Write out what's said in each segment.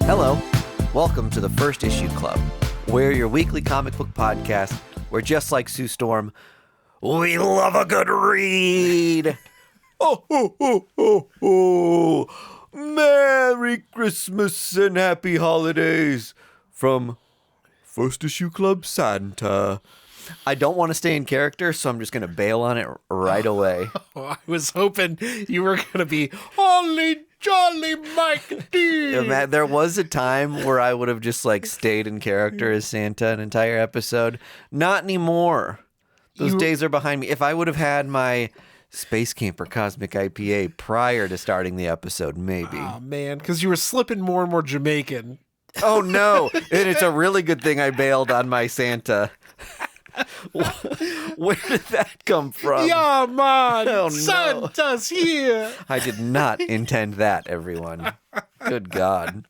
Hello, welcome to the First Issue Club. We're your weekly comic book podcast where, just like Sue Storm, we love a good read. Oh, Merry Christmas and Happy Holidays from First Issue Club Santa. I don't want to stay in character, so I'm just going to bail on it right away. I was hoping you were going to be Holly Jolly Mike D. Yeah, man, there was a time where I would have just stayed in character as Santa an entire episode. Not anymore. Those days are behind me. If I would have had my Space Camper Cosmic IPA prior to starting the episode, maybe. Oh, man, because you were slipping more and more Jamaican. Oh, no. And it's a really good thing I bailed on my Santa. Where did that come from? Yeah, man. Oh, no. Santa's here. I did not intend that, everyone. Good God.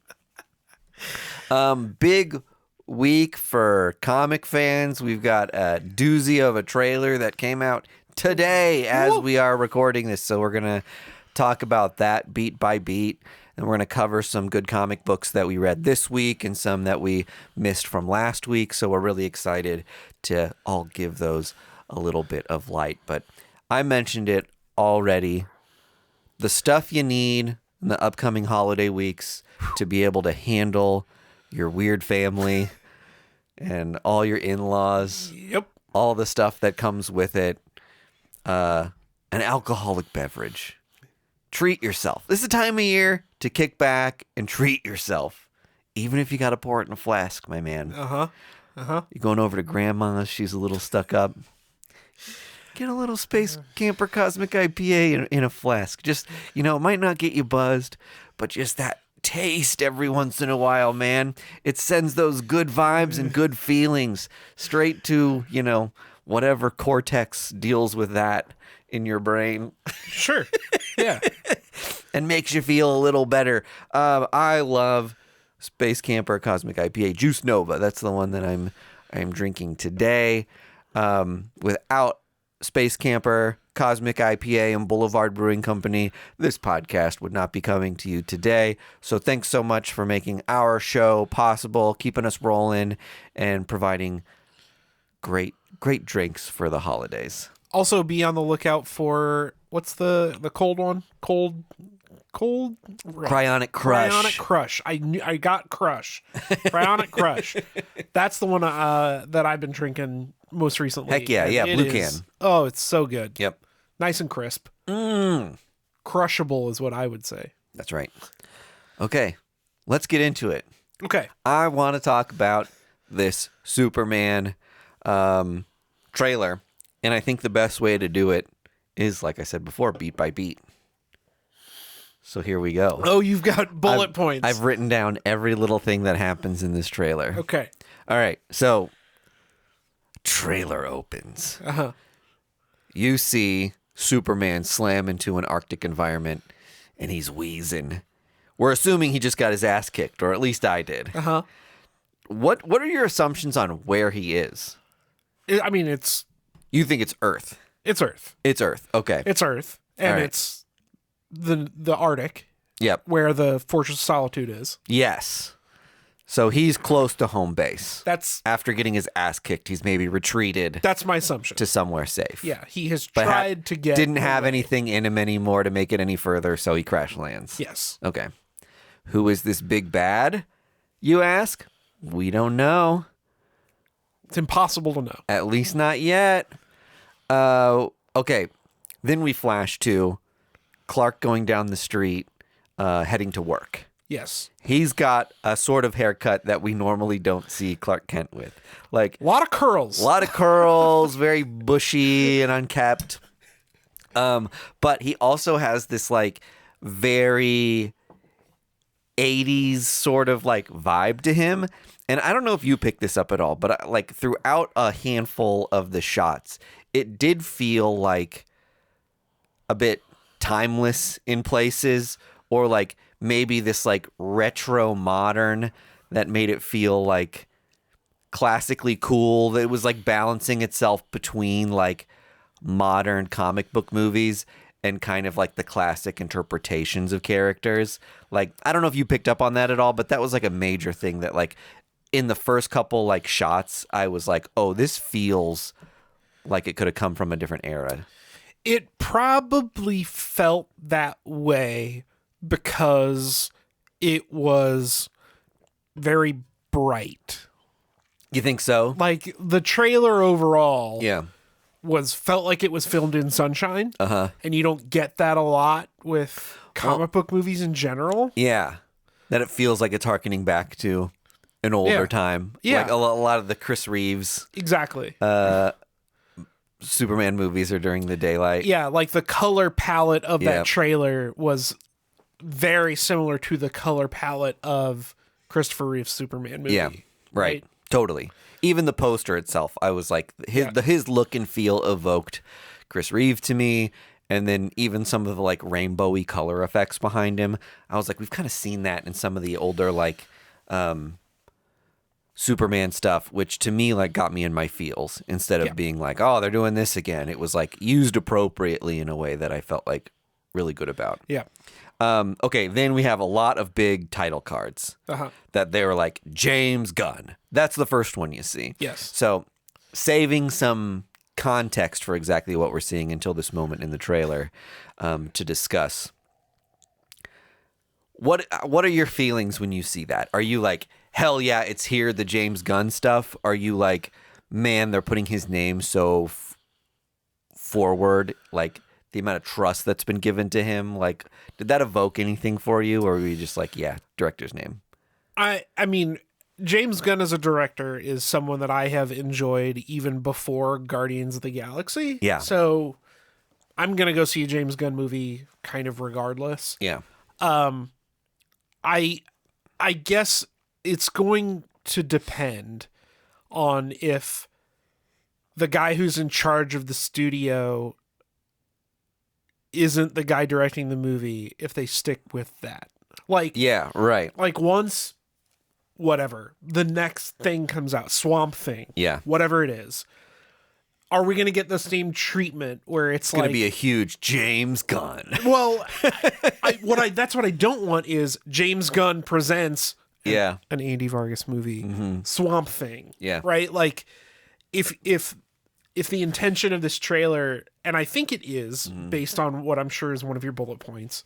Big week for comic fans. We've got a doozy of a trailer that came out today as we are recording this. So we're going to talk about that beat by beat. And we're going to cover some good comic books that we read this week and some that we missed from last week. So we're really excited to all give those a little bit of light. But I mentioned it already. The stuff you need in the upcoming holiday weeks to be able to handle your weird family and all your in-laws. Yep. All the stuff that comes with it. An alcoholic beverage. Treat yourself. This is the time of year to kick back and treat yourself. Even if you got to pour it in a flask, my man. You're going over to grandma's. She's a little stuck up. Get a little Space Camper Cosmic IPA in a flask. Just, it might not get you buzzed, but just that taste every once in a while, man. It sends those good vibes and good feelings straight to, whatever cortex deals with that in your brain. Sure. Yeah. And makes you feel a little better. I love Space Camper Cosmic IPA. Juice Nova. That's the one that I'm drinking today. Without Space Camper Cosmic IPA and Boulevard Brewing Company, this podcast would not be coming to you today. So thanks so much for making our show possible, keeping us rolling, and providing great drinks for the holidays. Also, be on the lookout for, what's the cold one? Cold. Cryonic Crush. Cryonic Crush. I got Crush. Cryonic Crush. That's the one that I've been drinking most recently. Heck yeah, blue can. Oh, it's so good. Yep. Nice and crisp. Crushable is what I would say. That's right. Okay, let's get into it. Okay. I want to talk about this Superman trailer, and I think the best way to do it is, like I said before, beat by beat. So here we go. Oh, you've got bullet points. I've written down every little thing that happens in this trailer. Okay. All right, so trailer opens. You see Superman slam into an Arctic environment, and he's wheezing. We're assuming he just got his ass kicked, or at least I did. What are your assumptions on where he is? I mean, it's... You think it's Earth? It's Earth. It's Earth. Okay. It's Earth. And right. It's the Arctic. Yep. Where the Fortress of Solitude is. Yes. So he's close to home base. That's... After getting his ass kicked, he's maybe retreated. That's my assumption. To somewhere safe. Yeah, he has tried to get... Didn't have away. anything in him anymore to make it any further, so he crash lands. Yes. Okay. Who is this big bad, you ask? We don't know. It's impossible to know. At least not yet. Okay. Then we flash to Clark going down the street, heading to work. Yes. He's got a sort of haircut that we normally don't see Clark Kent with. Like a lot of curls. A lot of curls, very bushy and unkept. But he also has this very 80s sort of vibe to him. And I don't know if you picked this up at all, but throughout a handful of the shots, it did feel like a bit timeless in places, or maybe this retro modern that made it feel classically cool. That it was balancing itself between modern comic book movies and kind of like the classic interpretations of characters. Like, I don't know if you picked up on that at all, but that was like a major thing that like in the first couple like shots, I was like, oh, this feels like it could have come from a different era. It probably felt that way because it was very bright. You think so? Like the trailer overall Yeah. felt like it was filmed in sunshine. And you don't get that a lot with comic book movies in general. Yeah. That it feels like it's harkening back to an older time. Yeah. Like a lot of the Chris Reeves Exactly. Superman movies are during the daylight. Yeah, like the color palette of Yeah. that trailer was very similar to the color palette of Christopher Reeve's Superman movie. Yeah. Right. Totally. Even the poster itself, I was like, his look and feel evoked Chris Reeve to me. And then even some of the like rainbowy color effects behind him, I was like, we've kind of seen that in some of the older like Superman stuff, which to me like got me in my feels instead of being like, oh, they're doing this again. It was like used appropriately in a way that I felt like really good about. Yeah. Okay, then we have a lot of big title cards that they were like James Gunn. That's the first one you see. Yes. So saving some context for exactly what we're seeing until this moment in the trailer to discuss. What are your feelings when you see that? Are you like, hell yeah, it's here, the James Gunn stuff? Are you like, man, they're putting his name so forward, like the amount of trust that's been given to him? Like, did that evoke anything for you, or were you just like, yeah, director's name? I mean, James Gunn as a director is someone that I have enjoyed even before Guardians of the Galaxy. Yeah. So I'm going to go see a James Gunn movie kind of regardless. Yeah. I guess it's going to depend on if the guy who's in charge of the studio isn't the guy directing the movie, if they stick with that. Like, yeah, right. Like once, whatever, the next thing comes out, Swamp Thing, Yeah. whatever it is, are we going to get the same treatment where it's Going like to be a huge James Gunn. Well, that's what I don't want is James Gunn presents Yeah. an Andy Vargas movie, Swamp Thing. Yeah. Right? Like if the intention of this trailer, and I think it is based on what I'm sure is one of your bullet points,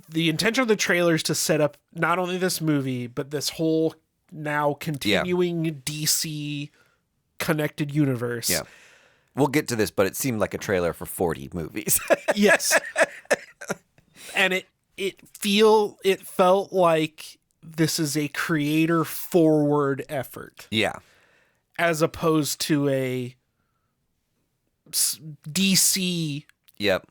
the intention of the trailer is to set up not only this movie, but this whole now continuing DC connected universe. Yeah. We'll get to this, but it seemed like a trailer for 40 movies. Yes. And it felt like this is a creator forward effort. Yeah. As opposed to a DC Yep.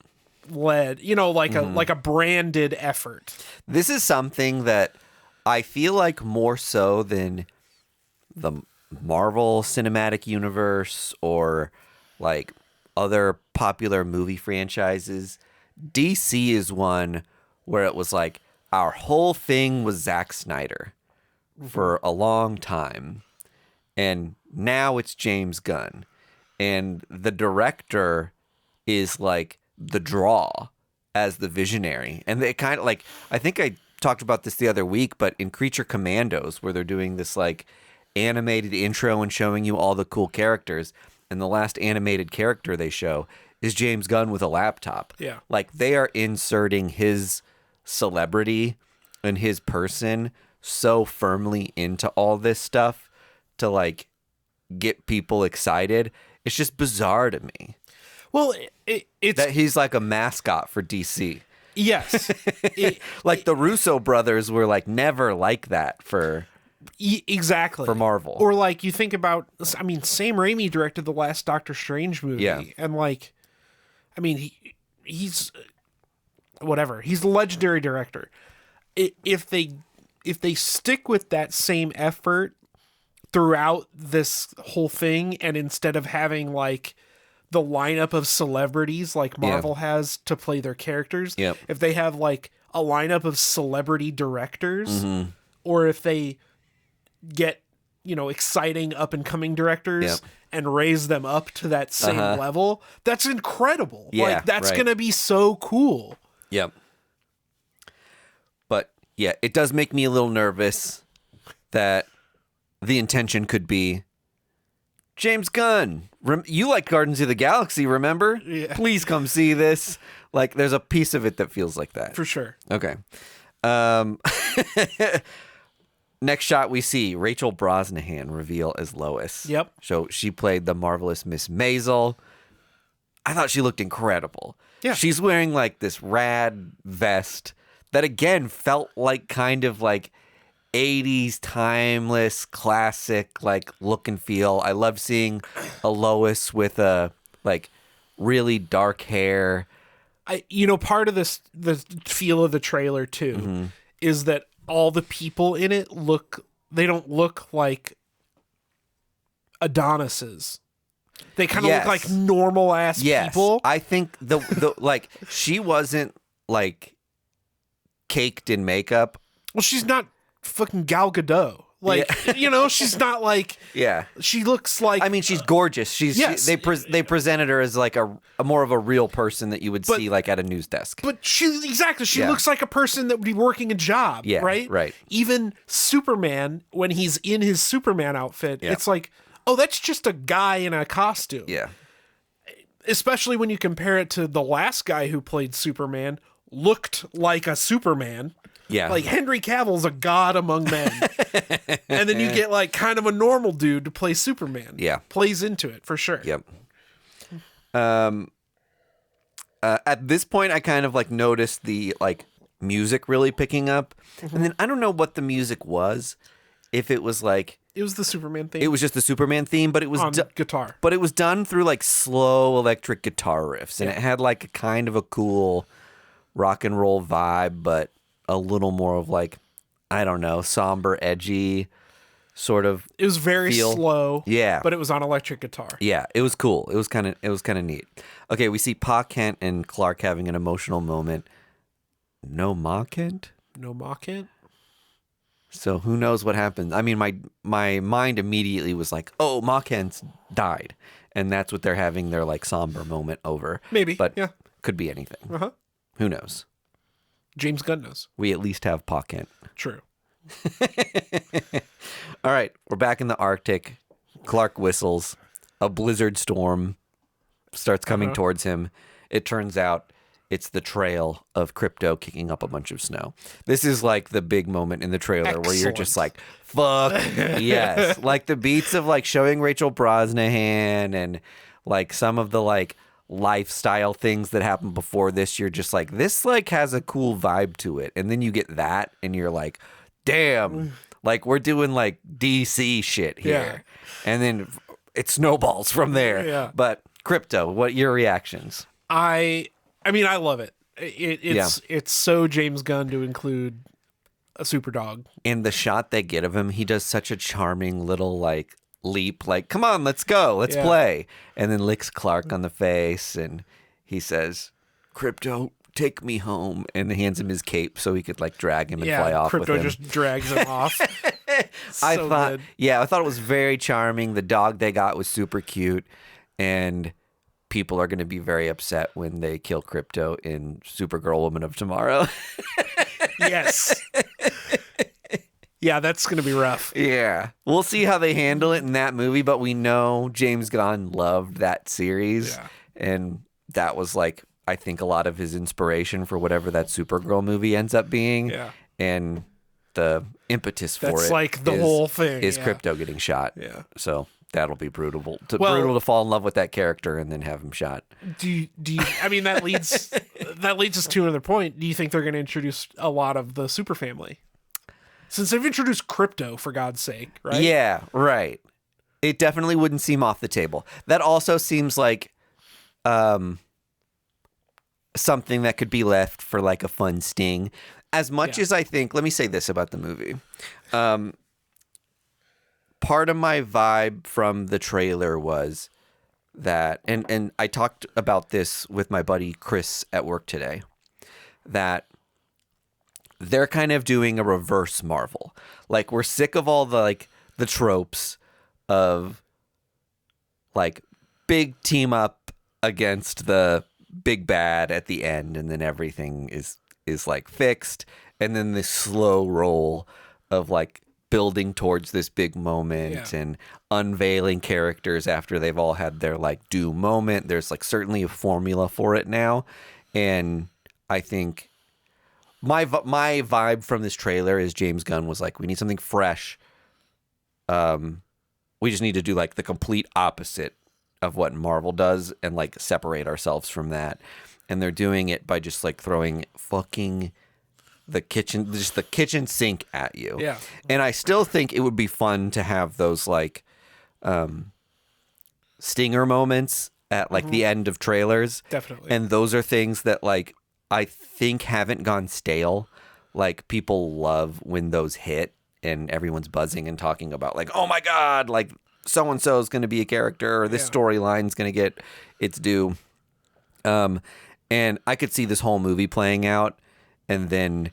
led, like a branded effort. This is something that I feel like more so than the Marvel Cinematic Universe or like other popular movie franchises, DC is one where it was like our whole thing was Zack Snyder for a long time. And now it's James Gunn. And the director is like the draw as the visionary. And they kind of like, I think I talked about this the other week, but in Creature Commandos, where they're doing this like animated intro and showing you all the cool characters, and the last animated character they show is James Gunn with a laptop. Yeah. Like they are inserting his celebrity and his person so firmly into all this stuff to like get people excited. It's just bizarre to me. Well, it's that he's like a mascot for DC. Yes. Like the Russo brothers were like never like that for exactly for Marvel. Or like you think about, I mean, Sam Raimi directed the last Doctor Strange movie. Yeah. And like, I mean, he's whatever. He's the legendary director. If they stick with that same effort throughout this whole thing, and instead of having like the lineup of celebrities like Marvel has to play their characters, if they have like a lineup of celebrity directors, or if they get, exciting up and coming directors and raise them up to that same level, that's incredible. Yeah, like, that's right. going to be so cool. Yep. But yeah, it does make me a little nervous that the intention could be James Gunn. You like Guardians of the Galaxy, remember? Yeah. Please come see this. Like, there's a piece of it that feels like that. For sure. Okay. Next shot, we see Rachel Brosnahan reveal as Lois. Yep. So she played the marvelous Miss Maisel. I thought she looked incredible. Yeah. She's wearing like this rad vest that again felt like kind of like 80s timeless classic like look and feel. I love seeing a Lois with a like really dark hair. Part of this, the feel of the trailer too, is that all the people in it they don't look like Adonises. They kind of look like normal ass people. I think the like she wasn't like caked in makeup. Well, she's not fucking Gal Gadot. Like, she's not like. Yeah. She looks like. I mean, she's gorgeous. Yes. They presented her as like a more of a real person that you would see like at a news desk. But she looks like a person that would be working a job. Yeah, right. right. Even Superman, when he's in his Superman outfit, it's like, oh, that's just a guy in a costume. Yeah. Especially when you compare it to the last guy who played Superman, looked like a Superman. Yeah. Like Henry Cavill's a god among men. And then you get like kind of a normal dude to play Superman. Yeah. Plays into it for sure. Yep. At this point I kind of like noticed the like music really picking up. And then I don't know what the music was. If it was like it was the Superman theme. It was just the Superman theme, but it was on guitar. But it was done through like slow electric guitar riffs, and it had like a kind of a cool rock and roll vibe, but a little more of like, I don't know, somber, edgy sort of. It was very feel. slow. Yeah, but it was on electric guitar. Yeah, it was cool. It was kind of neat. Okay, we see Pa Kent and Clark having an emotional moment. No Ma Kent? No Ma Kent? So who knows what happened? I mean, my mind immediately was like, oh, Ma Kent's died. And that's what they're having their like somber moment over. Maybe, But yeah. could be anything. Uh-huh. Who knows? James Gunn knows. We at least have Pa Kent. True. All right, we're back in the Arctic. Clark whistles. A blizzard storm starts coming towards him. It turns out it's the trail of Crypto kicking up a bunch of snow. This is like the big moment in the trailer where you're just like, fuck yes. Like the beats of like showing Rachel Brosnahan and like some of the like lifestyle things that happened before this, you're just like, this like has a cool vibe to it. And then you get that and you're like, damn, like we're doing like DC shit here. Yeah. And then it snowballs from there. Yeah. But Crypto, what your reactions? I mean, I love it. It's so James Gunn to include a super dog. In the shot they get of him, he does such a charming little like leap, like, come on, let's go, let's play. And then licks Clark on the face and he says, Crypto, take me home, and hands him his cape so he could like drag him and fly off Crypto with him. just drags him off. I thought it was very charming. The dog they got was super cute, and people are going to be very upset when they kill Crypto in Supergirl Woman of Tomorrow. Yes. Yeah, that's going to be rough. Yeah. We'll see how they handle it in that movie, but we know James Gunn loved that series. Yeah. And that was like, I think, a lot of his inspiration for whatever that Supergirl movie ends up being. Yeah. And the impetus for that's it like the whole thing. is Crypto getting shot. Yeah. So that'll be brutal to fall in love with that character and then have him shot. Do you I mean, that leads us to another point. Do you think they're going to introduce a lot of the super family? Since they've introduced Crypto, for God's sake, right? Yeah, right. It definitely wouldn't seem off the table. That also seems like something that could be left for like a fun sting. As much as I think, let me say this about the movie. Part of my vibe from the trailer was that, and I talked about this with my buddy Chris at work today, that they're kind of doing a reverse Marvel. Like, we're sick of all the like the tropes of like big team up against the big bad at the end, and then everything is like fixed, and then this slow roll of like building towards this big moment and unveiling characters after they've all had their like doom moment. There's like certainly a formula for it now, and I think my vibe from this trailer is James Gunn was like, we need something fresh. We just need to do like the complete opposite of what Marvel does and like separate ourselves from that. And they're doing it by just like throwing fucking the kitchen sink at you. Yeah. And I still think it would be fun to have those like stinger moments at like the end of trailers. Definitely. And those are things that like I think haven't gone stale. Like people love when those hit and everyone's buzzing and talking about like, oh my God, like so-and-so is going to be a character or this storyline's going to get its due. And I could see this whole movie playing out, and then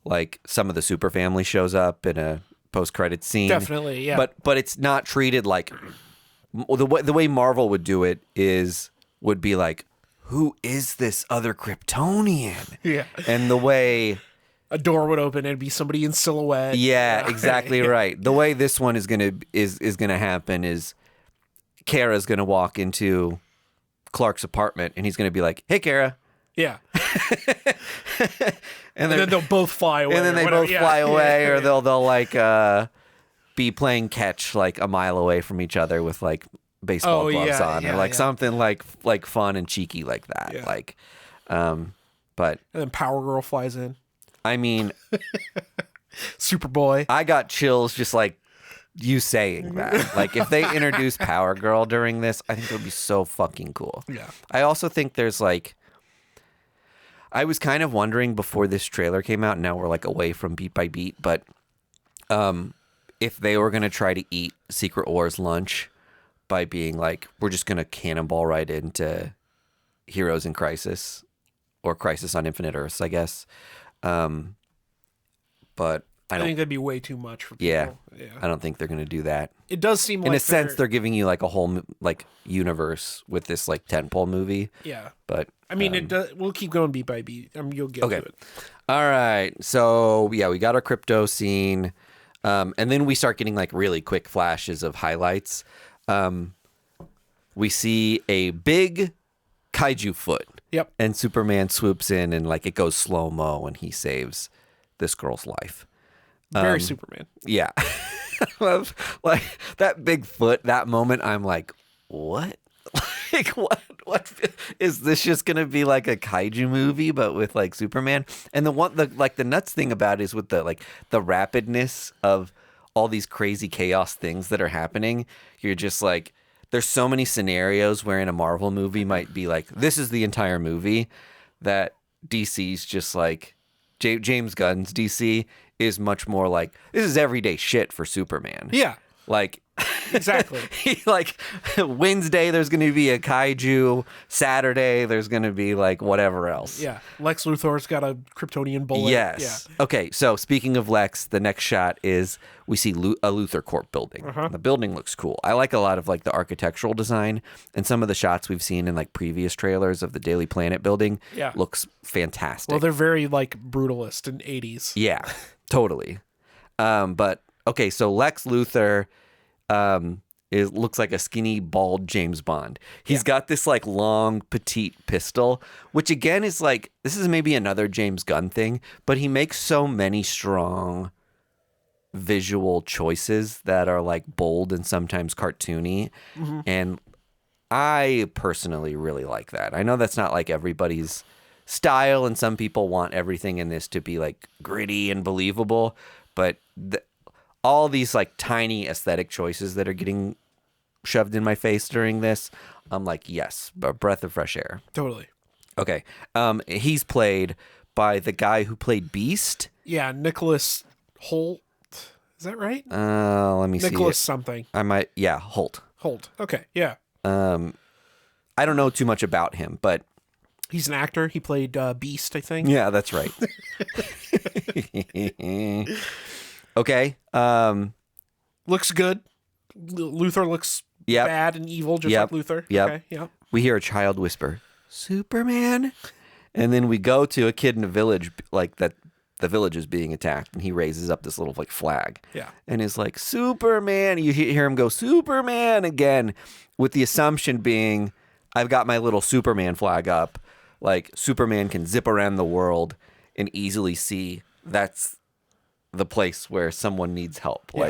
like some of the super family shows up in a post-credit scene. Definitely, yeah. But it's not treated like the way Marvel would do it would be like, who is this other Kryptonian? Yeah. And the way a door would open and it'd be somebody in silhouette. Yeah, exactly right. The way this one is gonna happen is Kara's gonna walk into Clark's apartment and he's gonna be like, "Hey, Kara." Yeah. and then they'll both fly away. And then they both fly away, or they'll like be playing catch like a mile away from each other with like baseball gloves on, or like something like fun and cheeky like that. Yeah. Like, but and then Power Girl flies in. I mean, Superboy. I got chills just like you saying that. Like if they introduce Power Girl during this, I think it would be so fucking cool. Yeah. I also think there's like, I was kind of wondering before this trailer came out, now we're like away from beat by beat, but if they were going to try to eat Secret Wars lunch by being like, we're just going to cannonball right into Heroes in Crisis or Crisis on Infinite Earths, I guess. But I think that'd be way too much for people. Yeah. I don't think they're going to do that. It does seem like in a sense they're giving you like a whole like universe with this like tentpole movie. Yeah. But I mean, it does, we'll keep going beat by beat. You'll get to it. All right. So, yeah, we got our crypto scene. And then we start getting like really quick flashes of highlights. We see a big kaiju foot. Yep. And Superman swoops in and like it goes slow-mo and he saves this girl's life. Very Superman. Yeah. Like that big foot, that moment, I'm like, what? Like what is this just gonna be like a kaiju movie but with like Superman? And the nuts thing about it is with the like the rapidness of all these crazy chaos things that are happening, you're just like, there's so many scenarios where in a Marvel movie might be like, this is the entire movie, that DC's just like, James Gunn's DC is much more like, this is everyday shit for Superman. Yeah. Like, exactly. Like Wednesday there's going to be a kaiju, Saturday there's going to be like whatever else. Yeah. Lex Luthor's got a Kryptonian bullet. Yes. Yeah. Okay, so speaking of Lex, the next shot is we see a Luthor Corp building. The building looks cool. I like a lot of like the architectural design, and some of the shots we've seen in like previous trailers of the Daily Planet building looks fantastic. Well, they're very like brutalist in 80s. Yeah, totally. But okay, so Lex Luthor looks like a skinny, bald James Bond. He's got this like long, petite pistol, which again is like, this is maybe another James Gunn thing, but he makes so many strong visual choices that are like bold and sometimes cartoony. And I personally really like that. I know that's not like everybody's style, and some people want everything in this to be like gritty and believable, but all these like tiny aesthetic choices that are getting shoved in my face during this, I'm like, yes, a breath of fresh air. Totally. Okay. He's played by the guy who played Beast. Yeah, Nicholas Holt. Is that right? Let me see. Nicholas something. Holt. Holt. Okay, yeah. I don't know too much about him, but he's an actor. He played Beast, I think. Yeah, that's right. Okay. Looks good. Luthor looks Yep. bad and evil, just Yep. like Luthor. Yep. Okay, yep. We hear a child whisper, Superman? And then we go to a kid in a village, like that the village is being attacked, and he raises up this little like flag. Yeah. And is like, Superman. You hear him go, Superman again, with the assumption being, I've got my little Superman flag up. Like, Superman can zip around the world and easily see that's the place where someone needs help. Yeah.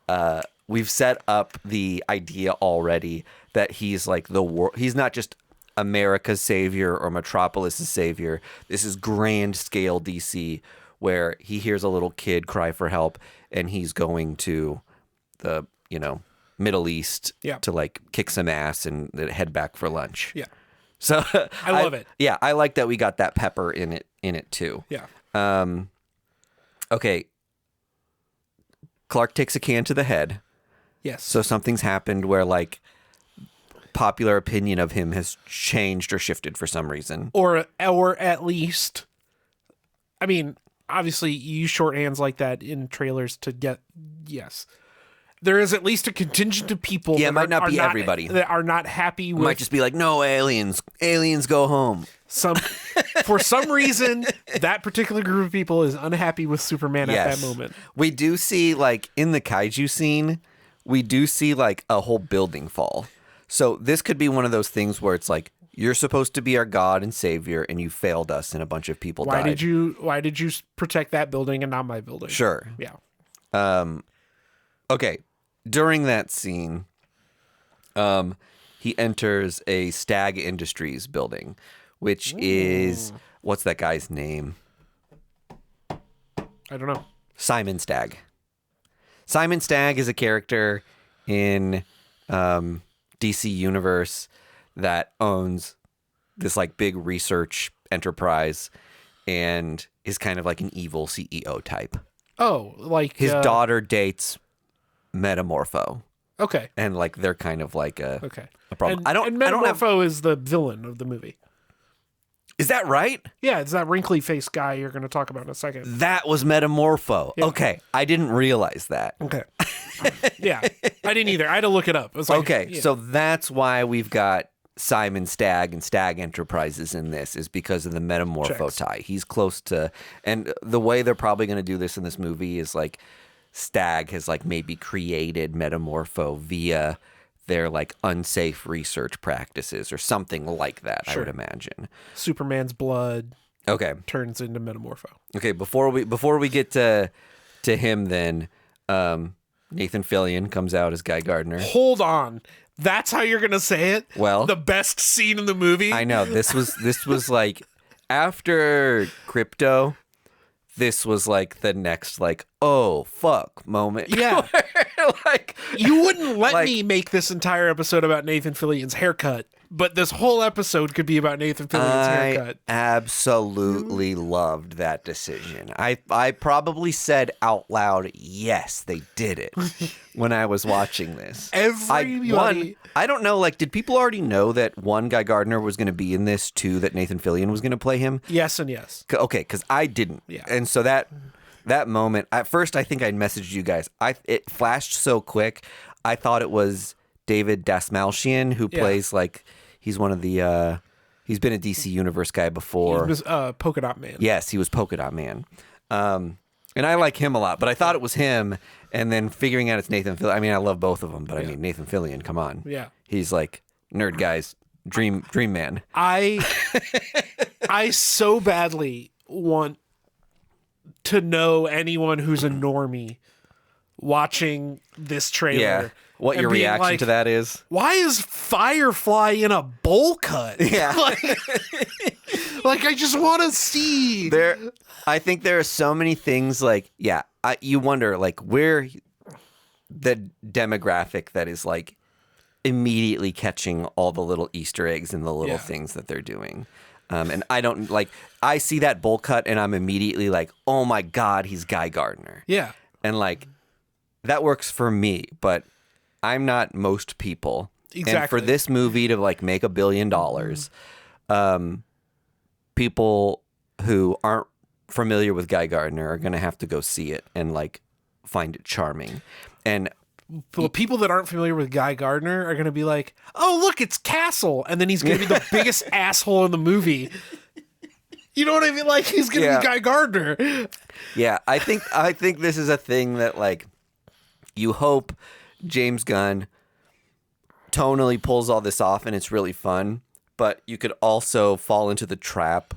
Like, we've set up the idea already that he's like he's not just America's savior or Metropolis's savior. This is grand scale DC, where he hears a little kid cry for help and he's going to the, Middle East Yeah. to like kick some ass and then head back for lunch. Yeah. So I love it. Yeah, I like that we got that pepper in it too. Yeah. Okay. Clark takes a can to the head. Yes. So something's happened where like popular opinion of him has changed or shifted for some reason. Or at least, I mean, obviously you use shorthands like that in trailers to get, yes. There is at least a contingent of people Yeah, that it might not be everybody. that are not happy It with might just be like, no, aliens go home. for some reason, that particular group of people is unhappy with Superman at Yes. that moment. We do see like in the kaiju scene, we do see like a whole building fall. So this could be one of those things where it's like, you're supposed to be our God and Savior, and you failed us, and a bunch of people died. Why did you protect that building and not my building? Sure. Yeah. Okay. During that scene, he enters a Stag Industries building, which is, what's that guy's name? I don't know. Simon Stagg. Simon Stagg is a character in DC Universe that owns this like big research enterprise and is kind of like an evil CEO type. Oh, like His daughter dates Metamorpho, Okay. and like they're kind of like a problem. And, I don't have. Metamorpho is the villain of the movie. Is that right? Yeah, it's that wrinkly faced guy you're going to talk about in a second. That was Metamorpho. Yeah. Okay, I didn't realize that. Okay. Yeah, I didn't either. I had to look it up. It was like, Okay, yeah. so that's why we've got Simon Stagg and Stagg Enterprises in this, is because of the Metamorpho Checks. tie. He's close to, and the way they're probably going to do this in this movie is like Stagg has like maybe created Metamorpho via their like unsafe research practices or something like that. I Sure. would imagine. Superman's blood Okay, turns into Metamorpho. okay. Before we get to him, then Nathan Fillion comes out as Guy Gardner. Hold on. That's how you're going to say it? Well, The best scene in the movie? I know this was like after Crypto. This was like the next like, oh fuck moment. Yeah. Like You wouldn't let Like- me make this entire episode about Nathan Fillion's haircut, but this whole episode could be about Nathan Fillion's I haircut. absolutely loved that decision. I probably said out loud, yes, they did it when I was watching this. Everybody. I don't know, like, did people already know that one, Guy Gardner was going to be in this, two, that Nathan Fillion was going to play him? Yes and yes. Okay, because I didn't. Yeah. And so that moment, at first I think I messaged you guys. It flashed so quick, I thought it was David Dasmalchian, who Yeah. plays like, he's one of the, he's been a DC Universe guy before. He was Polka Dot Man. Yes, he was Polka Dot Man. And I like him a lot, but I thought it was him, and then figuring out it's Nathan Fillion. I mean, I love both of them, but I mean, Nathan Fillion, come on. Yeah. He's like nerd guy's dream man. I so badly want to know anyone who's a normie watching this trailer. Yeah. What and your being reaction like, to that is? Why is Firefly in a bowl cut? Yeah. like I just want to see. I think there are so many things like, you wonder like where the demographic that is like immediately catching all the little Easter eggs and the little things that they're doing. And I don't like, I see that bowl cut and I'm immediately like, oh my God, he's Guy Gardner. Yeah. And like, that works for me, but I'm not most people. Exactly. And for this movie to like make $1 billion, people who aren't familiar with Guy Gardner are going to have to go see it and like find it charming. And But people that aren't familiar with Guy Gardner are going to be like, oh, look, it's Castle. And then he's going to be the biggest asshole in the movie. You know what I mean? Like, he's going to be Guy Gardner. Yeah, I think this is a thing that, like, you hope James Gunn tonally pulls all this off and it's really fun, but you could also fall into the trap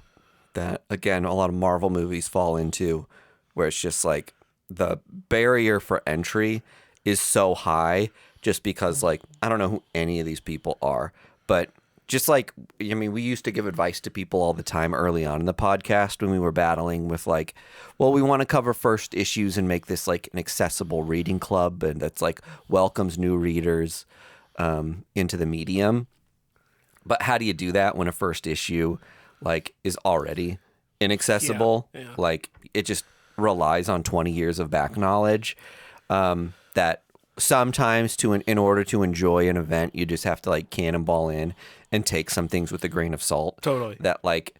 that, again, a lot of Marvel movies fall into, where it's just like the barrier for entry is so high just because, like, I don't know who any of these people are, but just like, I mean, we used to give advice to people all the time early on in the podcast when we were battling with, like, well, we want to cover first issues and make this like an accessible reading club and that's like welcomes new readers into the medium. But how do you do that when a first issue like is already inaccessible? Yeah. Like, it just relies on 20 years of back knowledge that sometimes in order to enjoy an event, you just have to like cannonball in and take some things with a grain of salt. Totally. That, like,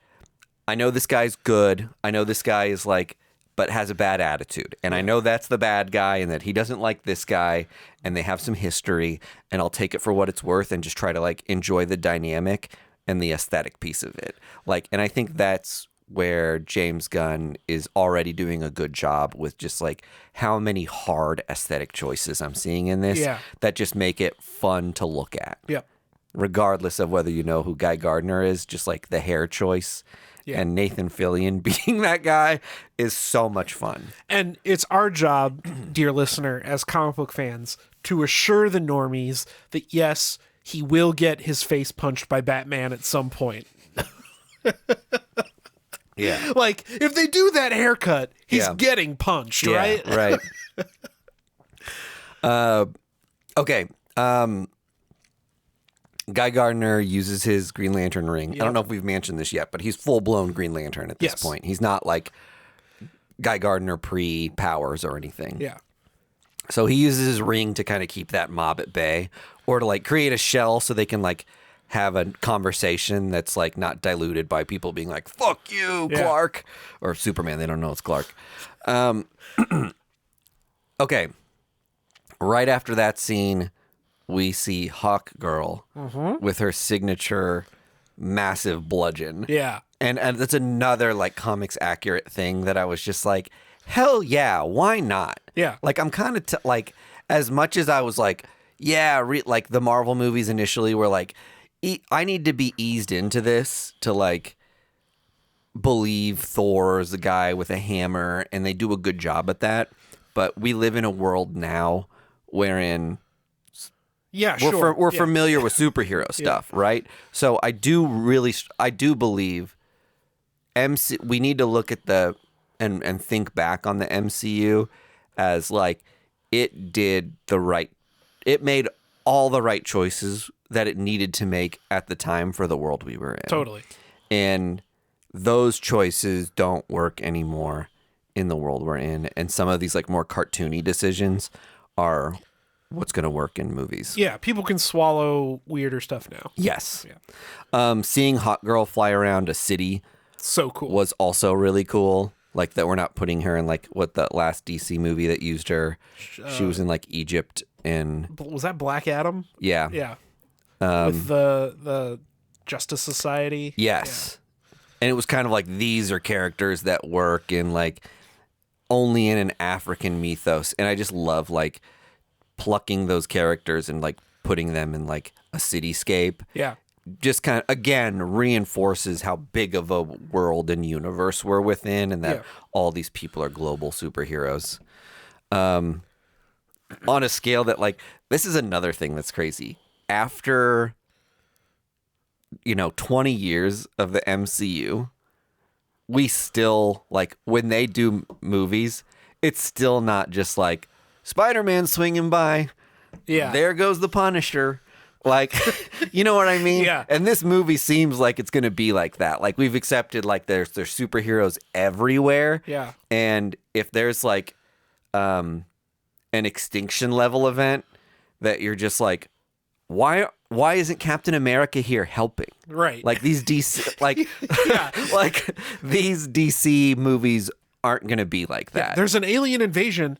I know this guy's good. I know this guy is like, but has a bad attitude. And I know that's the bad guy and that he doesn't like this guy and they have some history, and I'll take it for what it's worth and just try to like enjoy the dynamic and the aesthetic piece of it. Like, and I think that's where James Gunn is already doing a good job with just like how many hard aesthetic choices I'm seeing in this that just make it fun to look at. Yep. Regardless of whether you know who Guy Gardner is, just like the hair choice and Nathan Fillion being that guy is so much fun. And it's our job, dear listener, as comic book fans, to assure the normies that, yes, he will get his face punched by Batman at some point. Yeah. Like, if they do that haircut, he's getting punched, right? Right. Okay. Guy Gardner uses his Green Lantern ring. I don't know if we've mentioned this yet, but he's full-blown Green Lantern at this point. He's not like Guy Gardner pre-powers or anything. Yeah. So he uses his ring to kind of keep that mob at bay, or to like create a shell so they can like have a conversation that's like not diluted by people being like, fuck you, Clark, or Superman. They don't know it's Clark. Okay. Right after that scene, we see Hawk Girl with her signature massive bludgeon. Yeah. And that's another like comics accurate thing that I was just like, hell yeah, why not? Yeah. Like, I'm kind of like, as much as I was like, yeah, like the Marvel movies initially were like, I need to be eased into this to like believe Thor is the guy with a hammer, and they do a good job at that. But we live in a world now wherein we're familiar with superhero stuff, right? So I do believe we need to look at and think back on the MCU as like it made all the right choices that it needed to make at the time for the world we were in. Totally. And those choices don't work anymore in the world we're in. And some of these like more cartoony decisions are what's going to work in movies. Yeah, people can swallow weirder stuff now. Yes. Yeah. Seeing Hot Girl fly around a city so cool was also really cool. Like that we're not putting her in like what the last DC movie that used her. She was in like Egypt and was that Black Adam? Yeah. Yeah. With the Justice Society. Yes. Yeah. And it was kind of like these are characters that work in like only in an African mythos. And I just love like plucking those characters and like putting them in like a cityscape. Yeah. Just kind of, again, reinforces how big of a world and universe we're within, and that all these people are global superheroes. On a scale that, like, this is another thing that's crazy. After, 20 years of the MCU, we still, like, when they do movies, it's still not just like, Spider-Man swinging by. Yeah. There goes the Punisher. Like, you know what I mean? Yeah. And this movie seems like it's going to be like that. Like, we've accepted, like, there's superheroes everywhere. Yeah. And if there's, like, an extinction level event that you're just like, why isn't Captain America here helping? Right. Like, these DC, like, like, these DC movies aren't going to be like that. There's an alien invasion.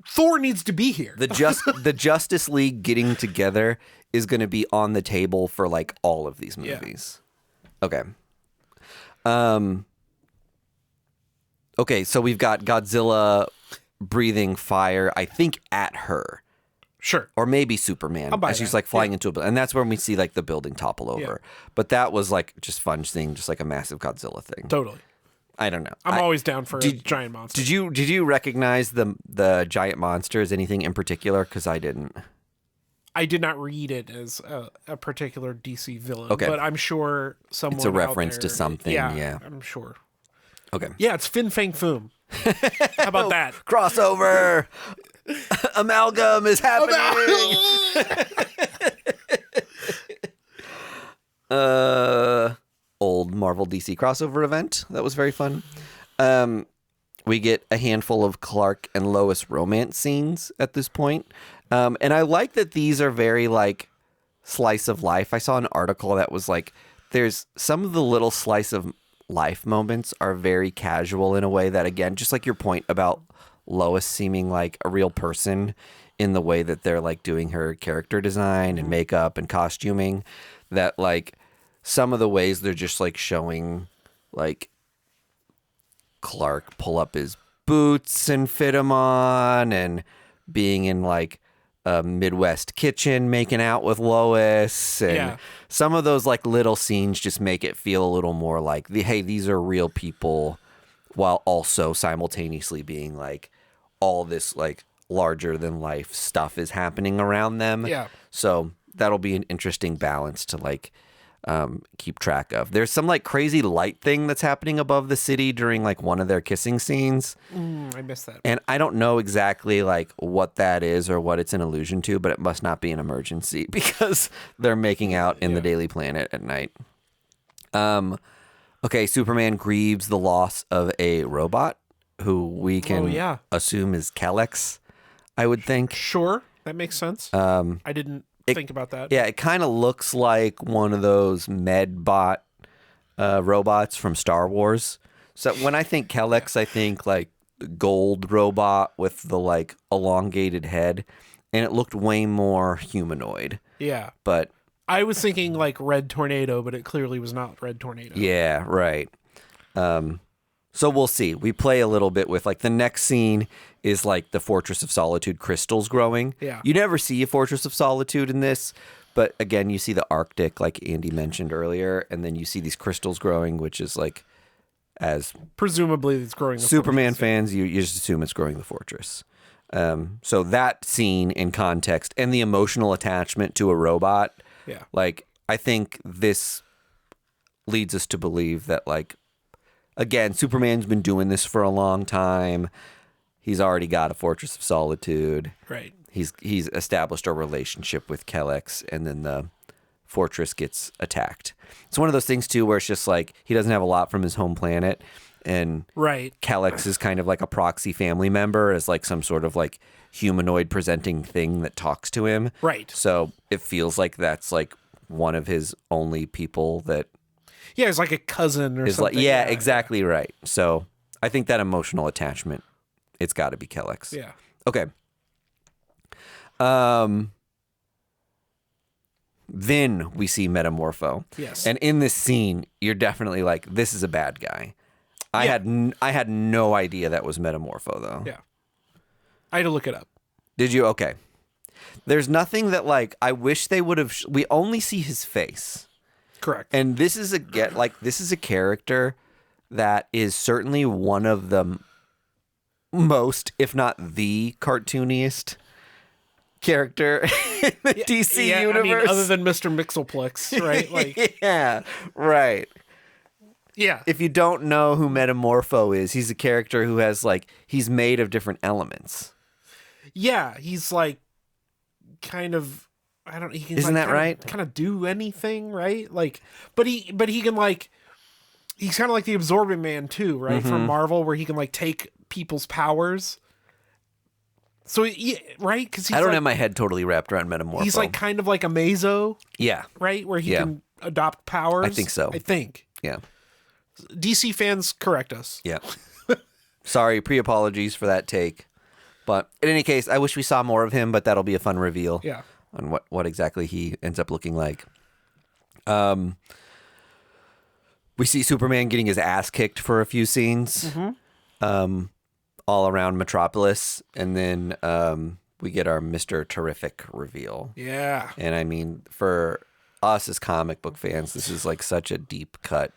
Thor needs to be here. The Justice League getting together is going to be on the table for like all of these movies. Yeah. Okay. Okay, so we've got Godzilla breathing fire, I think, at her. Sure. Or maybe Superman as she's like flying into a building. And that's when we see like the building topple over. Yeah. But that was like just fun seeing just like a massive Godzilla thing. Totally. I don't know. I'm always down for a giant monster. Did you recognize the giant monster as anything in particular? Because I didn't. I did not read it as a particular DC villain. Okay. But I'm sure someone It's a reference out to there, something. Yeah, I'm sure. Okay. Yeah, it's Fin Fang Foom. How about that? Crossover. Amalgam is happening. Old Marvel DC crossover event. That was very fun. We get a handful of Clark and Lois romance scenes at this point. And I like that these are very like slice of life. I saw an article that was like, there's some of the little slice of life moments are very casual in a way that, again, just like your point about Lois seeming like a real person in the way that they're like doing her character design and makeup and costuming, that like some of the ways they're just like showing like Clark pull up his boots and fit them on, and being in like a Midwest kitchen making out with Lois, and some of those like little scenes just make it feel a little more like hey, these are real people, while also simultaneously being like all this like larger than life stuff is happening around them. Yeah. So that'll be an interesting balance to like keep track of. There's some like crazy light thing that's happening above the city during like one of their kissing scenes. I missed that. And I don't know exactly like what that is or what it's an allusion to, but it must not be an emergency because they're making out in the Daily Planet at night. Okay, Superman grieves the loss of a robot who we can assume is Kellex, I would think. Sure, that makes sense. I didn't think about that. Yeah, it kind of looks like one of those Medbot robots from Star Wars. So when I think Kellex, I think like gold robot with the like elongated head, and it looked way more humanoid. Yeah. But I was thinking like Red Tornado, but it clearly was not Red Tornado. Yeah, right. So we'll see. We play a little bit with like the next scene is like the Fortress of Solitude crystals growing. Yeah. You never see a Fortress of Solitude in this, but again, you see the Arctic like Andy mentioned earlier, and then you see these crystals growing, which is like, as presumably it's growing the Superman fortress. fans, you just assume it's growing the fortress. So that scene in context and the emotional attachment to a robot, like I think this leads us to believe that like, again, Superman's been doing this for a long time. He's already got a Fortress of Solitude. Right. He's established a relationship with Kellex, and then the fortress gets attacked. It's one of those things too where it's just like he doesn't have a lot from his home planet, and Kellex is kind of like a proxy family member, as like some sort of like humanoid presenting thing that talks to him. Right. So it feels like that's like one of his only people that it's like a cousin or something. Like, exactly right. So I think that emotional attachment, it's got to be Kellex. Yeah. Okay. Then we see Metamorpho. Yes. And in this scene, you're definitely like, this is a bad guy. I had no idea that was Metamorpho, though. Yeah. I had to look it up. Did you? Okay. There's nothing that, like, I wish they would have... we only see his face. Correct. And this is a character that is certainly one of the most, if not the cartooniest character in the DC universe. I mean, other than Mr. Mixelplex, right? Like, yeah, right. Yeah. If you don't know who Metamorpho is, he's a character who has like, he's made of different elements. Yeah, he's like kind of, I don't. He can, isn't like, that right? Kind of do anything, right? Like, but he can like, he's kind of like the Absorbing Man too, right? Mm-hmm. From Marvel, where he can like take people's powers. So right, because I don't have my head totally wrapped around Metamorpho. He's like kind of like a Mazo, yeah, right, where he can adopt powers. I think so. I think, yeah. DC fans, correct us. Yeah. Sorry, pre-apologies for that take. But in any case, I wish we saw more of him, but that'll be a fun reveal on what exactly he ends up looking like. We see Superman getting his ass kicked for a few scenes, all around Metropolis, and then we get our Mr. Terrific reveal. Yeah. And I mean, for us as comic book fans, this is like such a deep cut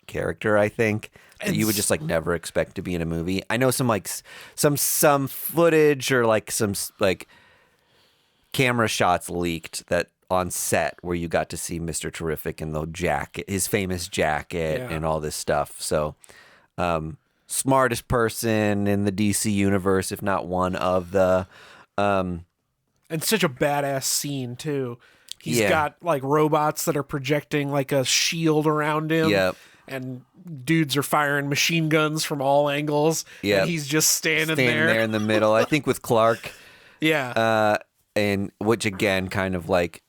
character, I think, that you would just like never expect to be in a movie. I know some like some footage or like some like camera shots leaked that on set where you got to see Mr. Terrific in the jacket, his famous jacket, and all this stuff. So, smartest person in the DC universe, if not one of the. And such a badass scene too. He's got like robots that are projecting like a shield around him. Yep. And dudes are firing machine guns from all angles. Yeah. And he's just standing there in the middle. I think with Clark. Yeah. And which again kind of like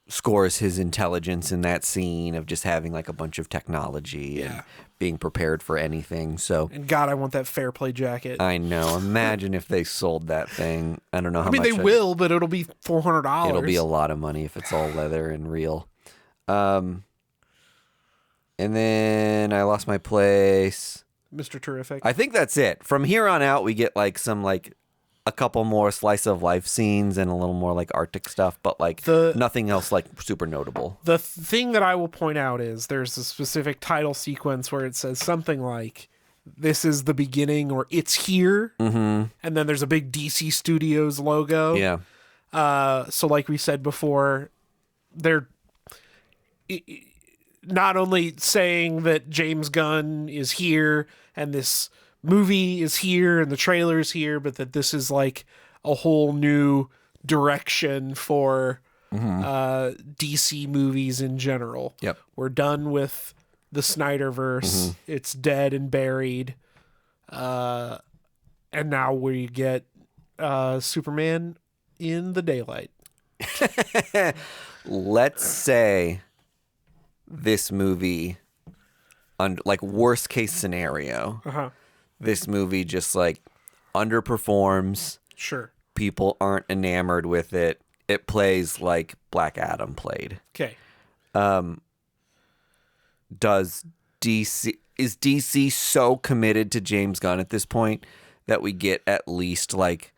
scores his intelligence in that scene of just having like a bunch of technology and being prepared for anything. So, and God, I want that fair play jacket. I know. Imagine if they sold that thing. I don't know how much. I mean, they will, but it'll be $400. It'll be a lot of money if it's all leather and real. And then I lost my place. Mr. Terrific. I think that's it. From here on out, we get like some like a couple more slice of life scenes and a little more like Arctic stuff, but like nothing else like super notable. The thing that I will point out is there's a specific title sequence where it says something like, "This is the beginning," or "It's here," and then there's a big DC Studios logo. Yeah. So like we said before, they're not only saying that James Gunn is here and this movie is here and the trailer is here, but that this is like a whole new direction for DC movies in general. Yep. We're done with the Snyderverse. It's dead and buried. And now we get Superman in the daylight. Let's say this movie, like worst case scenario, this movie just like underperforms. Sure. People aren't enamored with it. It plays like Black Adam played. Okay. Is DC so committed to James Gunn at this point that we get at least like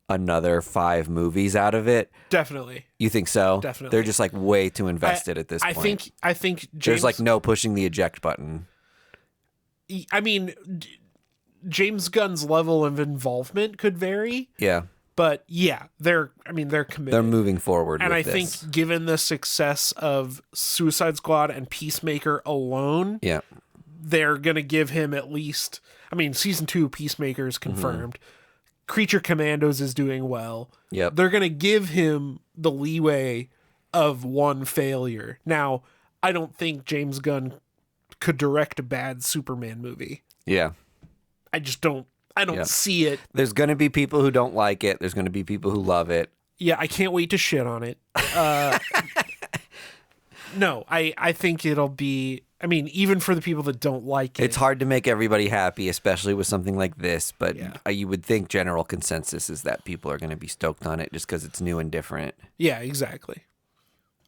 another 5 movies out of it? Definitely. You think so? Definitely. They're just like way too invested at this point. I think James, there's like no pushing the eject button. I mean, James Gunn's level of involvement could vary. Yeah. But yeah, they're committed. They're moving forward. And with I this. think given the success of Suicide Squad and Peacemaker alone, they're going to give him at least, I mean, season 2 Peacemaker is confirmed. Creature Commandos is doing well. Yep. They're going to give him the leeway of one failure. Now, I don't think James Gunn could direct a bad Superman movie. Yeah. I just don't. I don't see it. There's going to be people who don't like it. There's going to be people who love it. Yeah, I can't wait to shit on it. No, I think it'll be... I mean, even for the people that don't like it... It's hard to make everybody happy, especially with something like this, but you would think general consensus is that people are going to be stoked on it just because it's new and different. Yeah, exactly.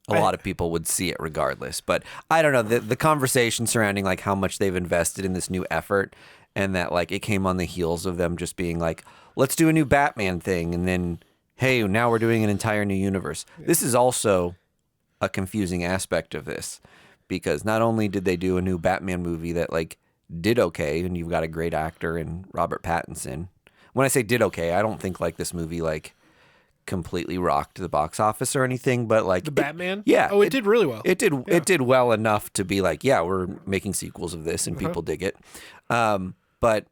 A lot of people would see it regardless, but I don't know. The conversation surrounding like how much they've invested in this new effort and that like it came on the heels of them just being like, let's do a new Batman thing, and then, hey, now we're doing an entire new universe. This is also a confusing aspect of this, because not only did they do a new Batman movie that like did okay, and you've got a great actor in Robert Pattinson. When I say did okay, I don't think like this movie like completely rocked the box office or anything, but like the Batman? It did really well. It did well enough to be like, yeah, we're making sequels of this and people dig it. But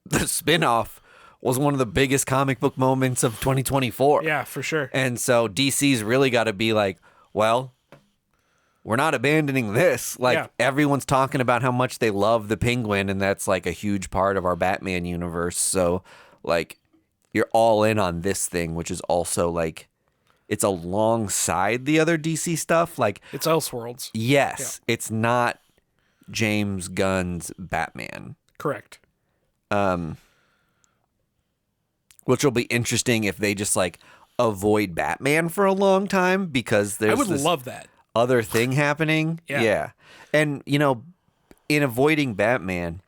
the spin-off was one of the biggest comic book moments of 2024. Yeah, for sure. And so DC's really got to be like, well, we're not abandoning this. Like everyone's talking about how much they love the Penguin, and that's like a huge part of our Batman universe. So like you're all in on this thing, which is also like it's alongside the other DC stuff. Like it's Elseworlds. Yes, it's not James Gunn's Batman. Correct. Which will be interesting if they just like avoid Batman for a long time because there's I would this love that. other thing happening. Yeah. And, you know, in avoiding Batman,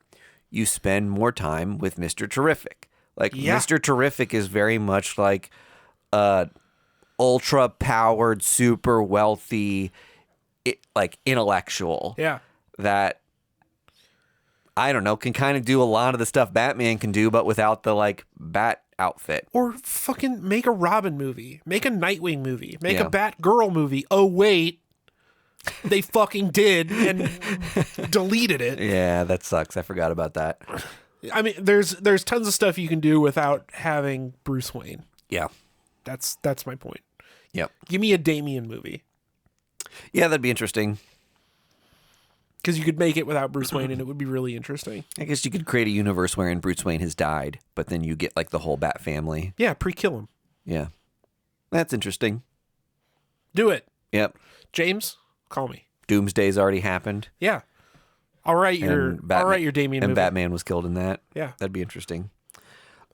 you spend more time with Mr. Terrific. Like, Mr. Terrific is very much like ultra powered, super wealthy, like intellectual. Yeah. That, I don't know, can kind of do a lot of the stuff Batman can do, but without the like bat outfit. Or fucking make a Robin movie. Make a Nightwing movie. Make Yeah. a Batgirl movie. Oh, wait. They fucking did and deleted it. Yeah, that sucks. I forgot about that. I mean, there's tons of stuff you can do without having Bruce Wayne. Yeah. That's my point. Yep. Give me a Damian movie. Yeah, that'd be interesting. Because you could make it without Bruce Wayne and it would be really interesting. I guess you could create a universe wherein Bruce Wayne has died, but then you get like the whole Bat family. Yeah, pre-kill him. Yeah. That's interesting. Do it. Yep. James, call me. Doomsday's already happened. Yeah. I'll write your Damian and movie. Batman was killed in that. Yeah. That'd be interesting.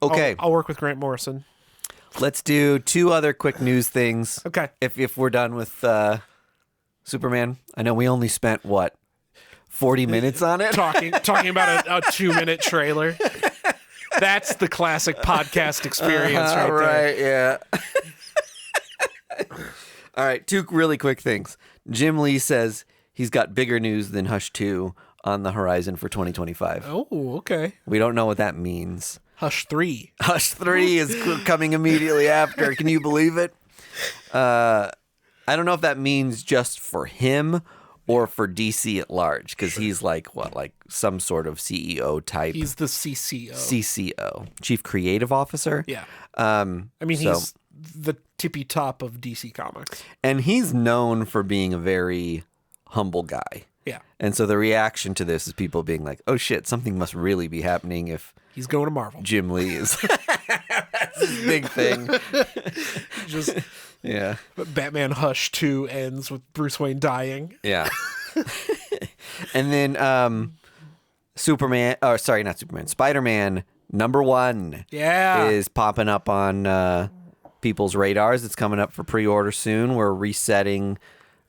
Okay. I'll work with Grant Morrison. Let's do two other quick news things. Okay. If we're done with Superman. I know we only spent 40 minutes on it? Talking about a 2-minute trailer. That's the classic podcast experience right there. Right, yeah. All right, two really quick things. Jim Lee says he's got bigger news than Hush 2 on the horizon for 2025. Oh, okay. We don't know what that means. Hush 3. Hush 3 is coming immediately after. Can you believe it? I don't know if that means just for him or for DC at large, because he's like some sort of CEO type. He's the CCO. CCO, Chief Creative Officer. Yeah. I mean, he's the tippy top of DC Comics. And he's known for being a very humble guy. Yeah. And so the reaction to this is people being like, oh shit, something must really be happening if he's going to Marvel. Jim Lee is. That's his big thing. Just yeah. Batman Hush 2 ends with Bruce Wayne dying. Yeah. And then Spider-Man #1 is popping up on people's radars. It's coming up for pre-order soon. We're resetting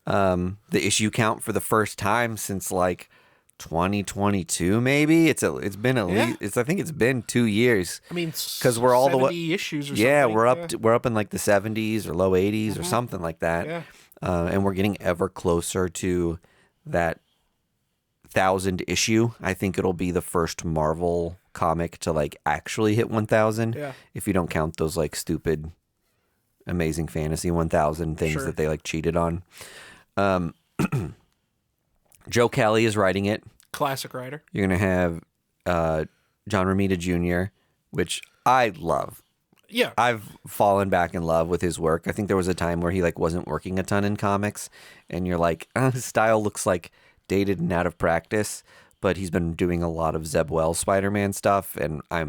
the issue count for the first time since 2022 maybe. It's been at least I think it's been 2 years. I mean, because we're all the way issues or something. Yeah, we're up in like the 70s or low 80s or something like that. Yeah. And we're getting ever closer to that 1,000 issue. I think it'll be the first Marvel comic to actually hit 1,000. Yeah. If you don't count those stupid Amazing Fantasy 1,000 things that they cheated on. Joe Kelly is writing it. Classic writer. You're going to have John Romita Jr., which I love. Yeah. I've fallen back in love with his work. I think there was a time where he wasn't working a ton in comics, and you're like, his style looks dated and out of practice, but he's been doing a lot of Zeb Wells Spider-Man stuff, and I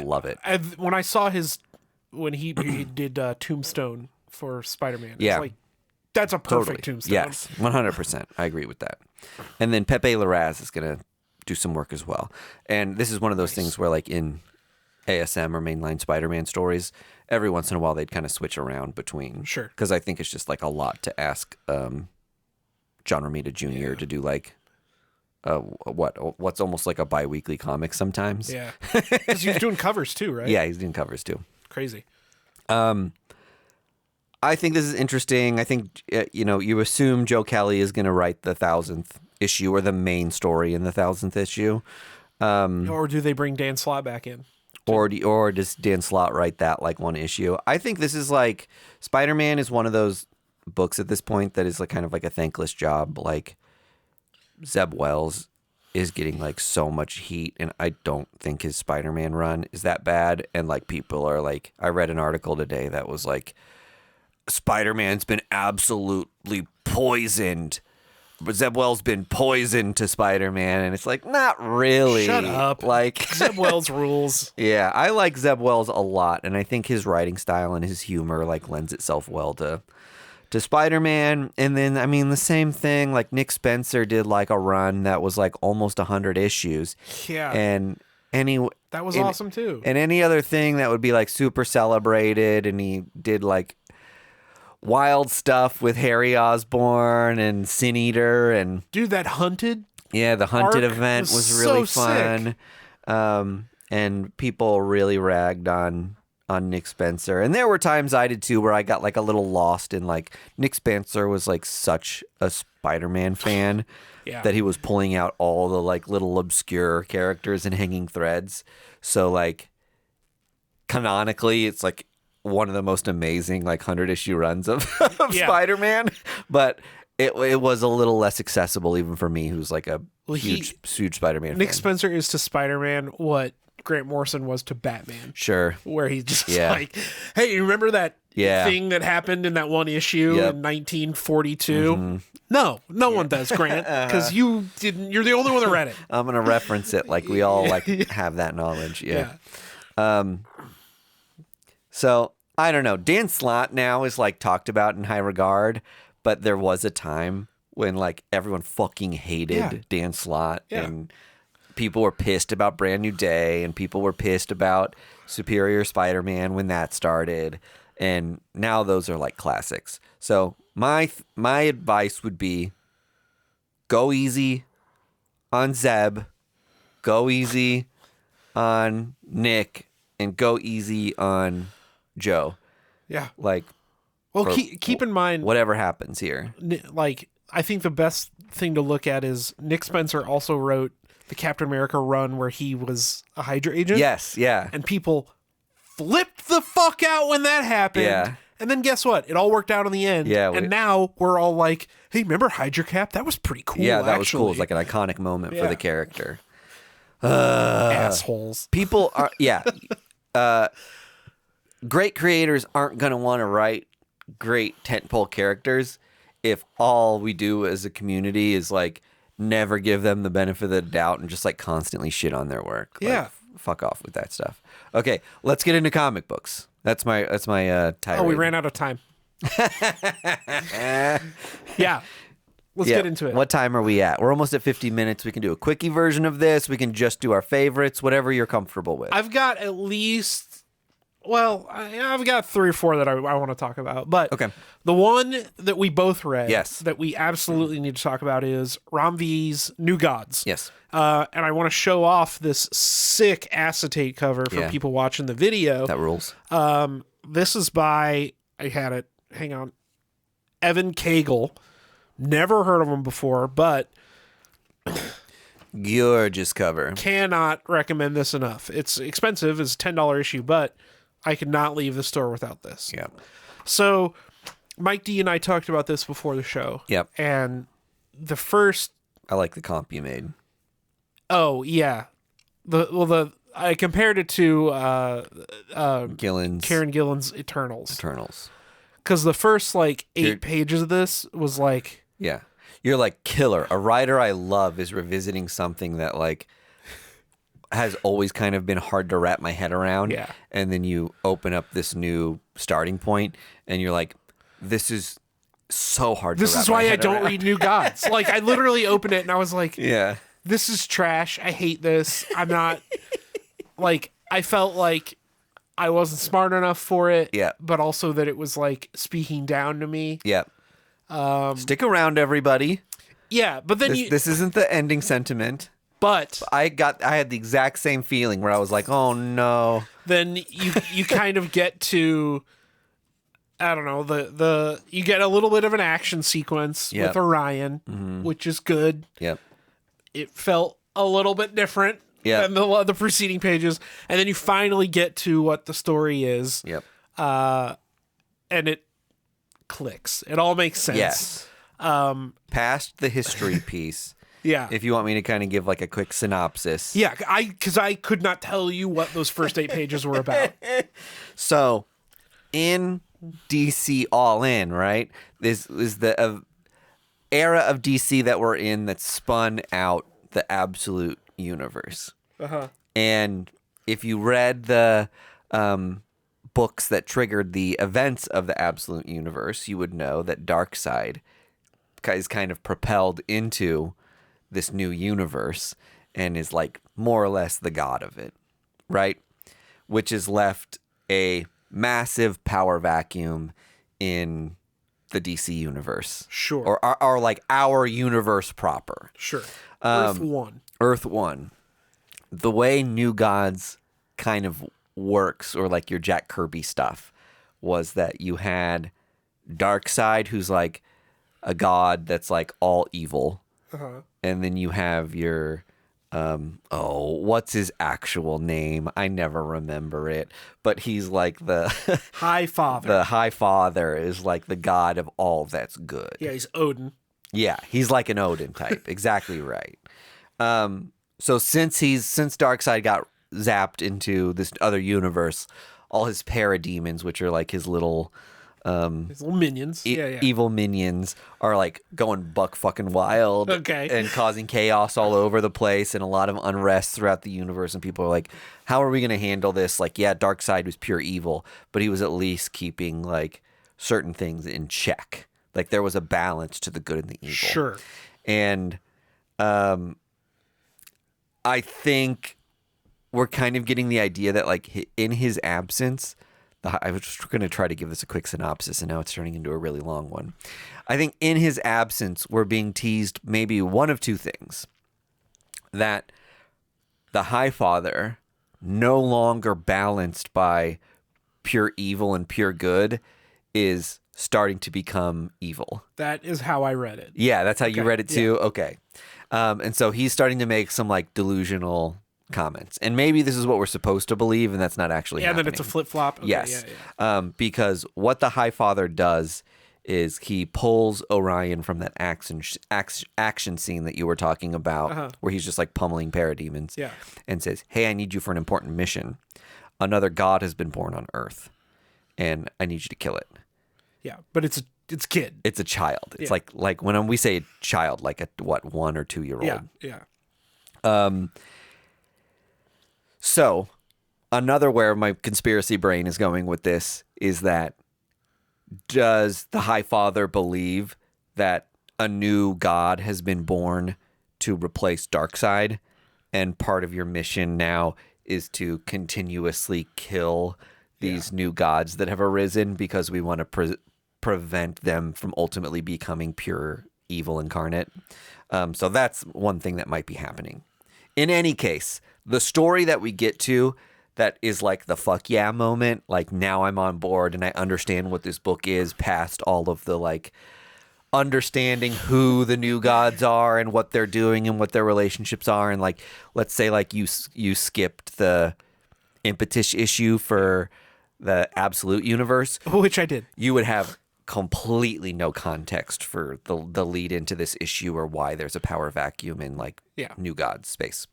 love it. When I saw when he did Tombstone for Spider-Man, yeah. It's that's a perfect Tombstone. Yes, 100%. I agree with that. And then Pepe Larraz is going to do some work as well. And this is one of those things where in ASM or mainline Spider-Man stories, every once in a while they'd kind of switch around between. Sure. Because I think it's just a lot to ask John Romita Jr. to do what's almost like a bi-weekly comic sometimes. Yeah. Because he's doing covers too, right? Yeah, he's doing covers too. Crazy. I think this is interesting. I think, you assume Joe Kelly is going to write the 1,000th issue or the main story in the 1,000th issue. Or do they bring Dan Slott back in? Or does Dan Slott write that one issue? I think this is Spider-Man is one of those books at this point that is kind of a thankless job. Zeb Wells is getting so much heat, and I don't think his Spider-Man run is that bad. And people are I read an article today that was Spider-Man's been absolutely poisoned. But Zeb Wells been poisoned to Spider-Man, and it's not really. Shut up. Zeb Wells rules. Yeah, I like Zeb Wells a lot, and I think his writing style and his humor lends itself well to Spider-Man. And then the same thing. Nick Spencer did a run that was almost 100 issues. Yeah. And That was awesome too. And any other thing that would be like super celebrated, and he did like wild stuff with Harry Osborn and Sin Eater, and Dude, that Hunted. Yeah, the Hunted arc event was was really so fun. And people really ragged on Nick Spencer. And there were times I did too where I got like a little lost in like Nick Spencer was like such a Spider-Man fan that he was pulling out all the like little obscure characters and hanging threads. So like canonically it's like one of the most amazing like 100-issue runs of Spider-Man, but it was a little less accessible even for me, who's like a huge Spider-Man fan. Nick Spencer is to Spider-Man what Grant Morrison was to Batman. Sure. Where he's just like, hey, you remember that thing that happened in that one issue in 1942? Mm-hmm. No one does, Grant, because you didn't. You're the only one that read it. I'm gonna reference it like we all like have that knowledge. Yeah. So I don't know. Dan Slott now is like talked about in high regard, but there was a time when like everyone fucking hated Dan Slott and people were pissed about Brand New Day and people were pissed about Superior Spider-Man when that started. And now those are like classics. So my advice would be go easy on Zeb, go easy on Nick, and go easy on Joe. Yeah. Like, well, keep in mind whatever happens here. Like, I think the best thing to look at is Nick Spencer also wrote the Captain America run where he was a Hydra agent. Yes, yeah. And people flipped the fuck out when that happened. Yeah. And then guess what? It all worked out in the end. Yeah. And now we're all like, hey, remember Hydra Cap? That was pretty cool. Yeah, that was cool. It was like an iconic moment for the character. Assholes. People are, great creators aren't going to want to write great tentpole characters if all we do as a community is like never give them the benefit of the doubt and just like constantly shit on their work. Like, fuck off with that stuff. Okay, let's get into comic books. That's my tirade. Oh, we ran out of time. Yeah. Let's get into it. What time are we at? We're almost at 50 minutes. We can do a quickie version of this. We can just do our favorites, whatever you're comfortable with. I've got at least, well, I've got 3 or 4 that I want to talk about. But the one that we both read that we absolutely need to talk about is Ram V's New Gods. Yes. And I want to show off this sick acetate cover for people watching the video. That rules. This is by, I had it, hang on, Evan Cagle. Never heard of him before, but gorgeous cover. Cannot recommend this enough. It's expensive. It's a $10 issue, but I could not leave the store without this. Yeah. So Mike D and I talked about this before the show. Yep. And the first, I like the comp you made. Oh yeah, I compared it to Karen Gillan's Eternals. Because the first like 8 pages of this was like, yeah, you're like killer. A writer I love is revisiting something that like has always kind of been hard to wrap my head around. Yeah. And then you open up this new starting point and you're like, this is so hard to wrap my head around. This is why I don't read New Gods. Like I literally opened it and I was like, yeah, this is trash. I hate this. I'm not like, I felt like I wasn't smart enough for it. Yeah. But also that it was like speaking down to me. Yeah. Stick around, everybody. Yeah, but then this isn't the ending sentiment. But I had the exact same feeling where I was like, oh no. Then you kind of get to, I don't know, you get a little bit of an action sequence with Orion, which is good. Yep. It felt a little bit different than the preceding pages, and then you finally get to what the story is. Yep. And it clicks. It all makes sense. Yes. Past the history piece. Yeah. If you want me to kind of give like a quick synopsis. Yeah, because I could not tell you what those first 8 pages were about. So, in DC All In, right? This is the era of DC that we're in that spun out the Absolute Universe. Uh-huh. And if you read the books that triggered the events of the Absolute Universe, you would know that Darkseid is kind of propelled into this new universe and is like more or less the god of it, right? Which has left a massive power vacuum in the DC universe. Sure. Or like our universe proper. Sure. Earth 1. Earth 1. The way New Gods kind of works, or like your Jack Kirby stuff, was that you had Darkseid, who's like a god that's like all evil. Uh-huh. And then you have your what's his actual name? I never remember it. But he's like the High Father. The High Father is like the god of all that's good. Yeah, he's Odin. Yeah, he's like an Odin type. Exactly right. So since Darkseid got zapped into this other universe, all his parademons, which are like his little minions, evil minions, are like going buck fucking wild, and causing chaos all over the place and a lot of unrest throughout the universe. And people are like, "How are we going to handle this?" Like, yeah, Darkseid was pure evil, but he was at least keeping like certain things in check. Like there was a balance to the good and the evil. Sure. And I think we're kind of getting the idea that like in his absence, I was just going to try to give this a quick synopsis, and now it's turning into a really long one. I think in his absence, we're being teased maybe one of two things. That the High Father, no longer balanced by pure evil and pure good, is starting to become evil. That is how I read it. Yeah, that's how you read it too? Yeah. Okay. And so he's starting to make some like delusional comments, and maybe this is what we're supposed to believe, and that's not actually happening. Then it's a flip-flop. Okay, yes. Because what the High Father does is he pulls Orion from that action scene that you were talking about, where he's just like pummeling parademons, and says, "Hey, I need you for an important mission. Another god has been born on Earth, and I need you to kill it." Yeah, but it's kid. It's a child. It's like when we say child, like a 1 or 2 year old. Yeah. So, another where my conspiracy brain is going with this is that, does the High Father believe that a new god has been born to replace Darkseid, and part of your mission now is to continuously kill these new gods that have arisen because we want to prevent them from ultimately becoming pure evil incarnate? So that's one thing that might be happening. In any case, the story that we get to that is like the fuck yeah moment, like now I'm on board and I understand what this book is, past all of the like understanding who the new gods are and what they're doing and what their relationships are. And like, let's say like you skipped the impetus issue for the absolute universe, which I did. You would have completely no context for the lead into this issue or why there's a power vacuum in like New Gods space.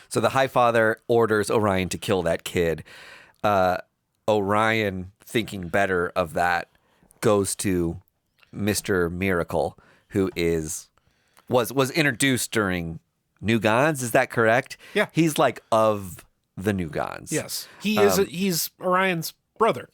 So the High Father orders Orion to kill that kid. Orion, thinking better of that, goes to Mr. Miracle, who was introduced during New Gods. Is that correct? Yeah. He's like of the New Gods. Yes. He's Orion's brother.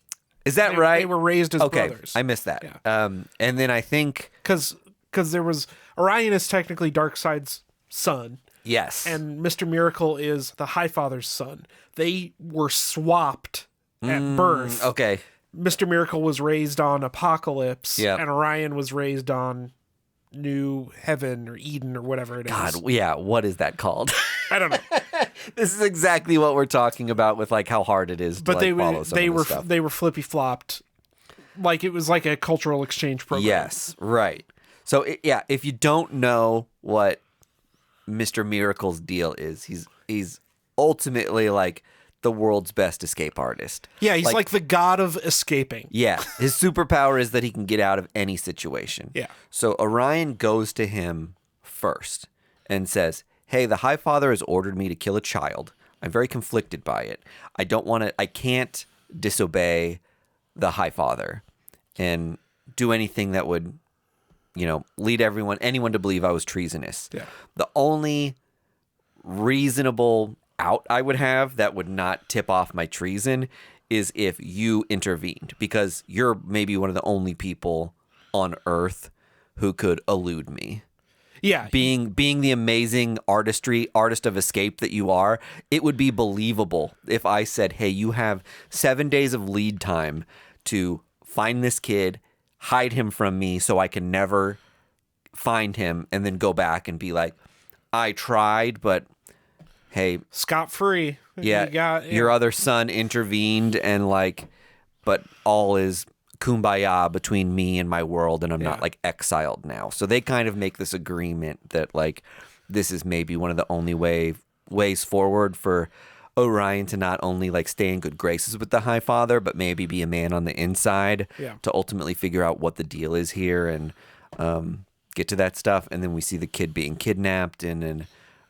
Is that right? They were raised as brothers. I missed that. Yeah. And then I think because there was Orion is technically Darkseid's son. Yes. And Mr. Miracle is the High Father's son. They were swapped at birth. Okay. Mr. Miracle was raised on Apocalypse, and Orion was raised on New Heaven or Eden or whatever it is. God, yeah, what is that called? I don't know. This is exactly what we're talking about with like how hard it is to follow some of this stuff. They were flippy flopped, like it was like a cultural exchange program. Yes, right. So if you don't know what Mr. Miracle's deal is, he's ultimately like the world's best escape artist. Yeah, he's like the god of escaping. Yeah, his superpower is that he can get out of any situation. Yeah. So Orion goes to him first and says, "Hey, the High Father has ordered me to kill a child. I'm very conflicted by it. I can't disobey the High Father and do anything that would, lead anyone to believe I was treasonous. Yeah. The only reasonable out I would have that would not tip off my treason is if you intervened, because you're maybe one of the only people on Earth who could elude me." Yeah. being the amazing artist of escape that you are, it would be believable if I said, hey, you have 7 days of lead time to find this kid, hide him from me so I can never find him, and then go back and be like, I tried, but hey, Scot-free. yeah, your other son intervened, and like, but all is kumbaya between me and my world, and I'm not like exiled now. So they kind of make this agreement that like this is maybe one of the only ways forward for Orion to not only like stay in good graces with the High Father, but maybe be a man on the inside to ultimately figure out what the deal is here and get to that stuff. And then we see the kid being kidnapped in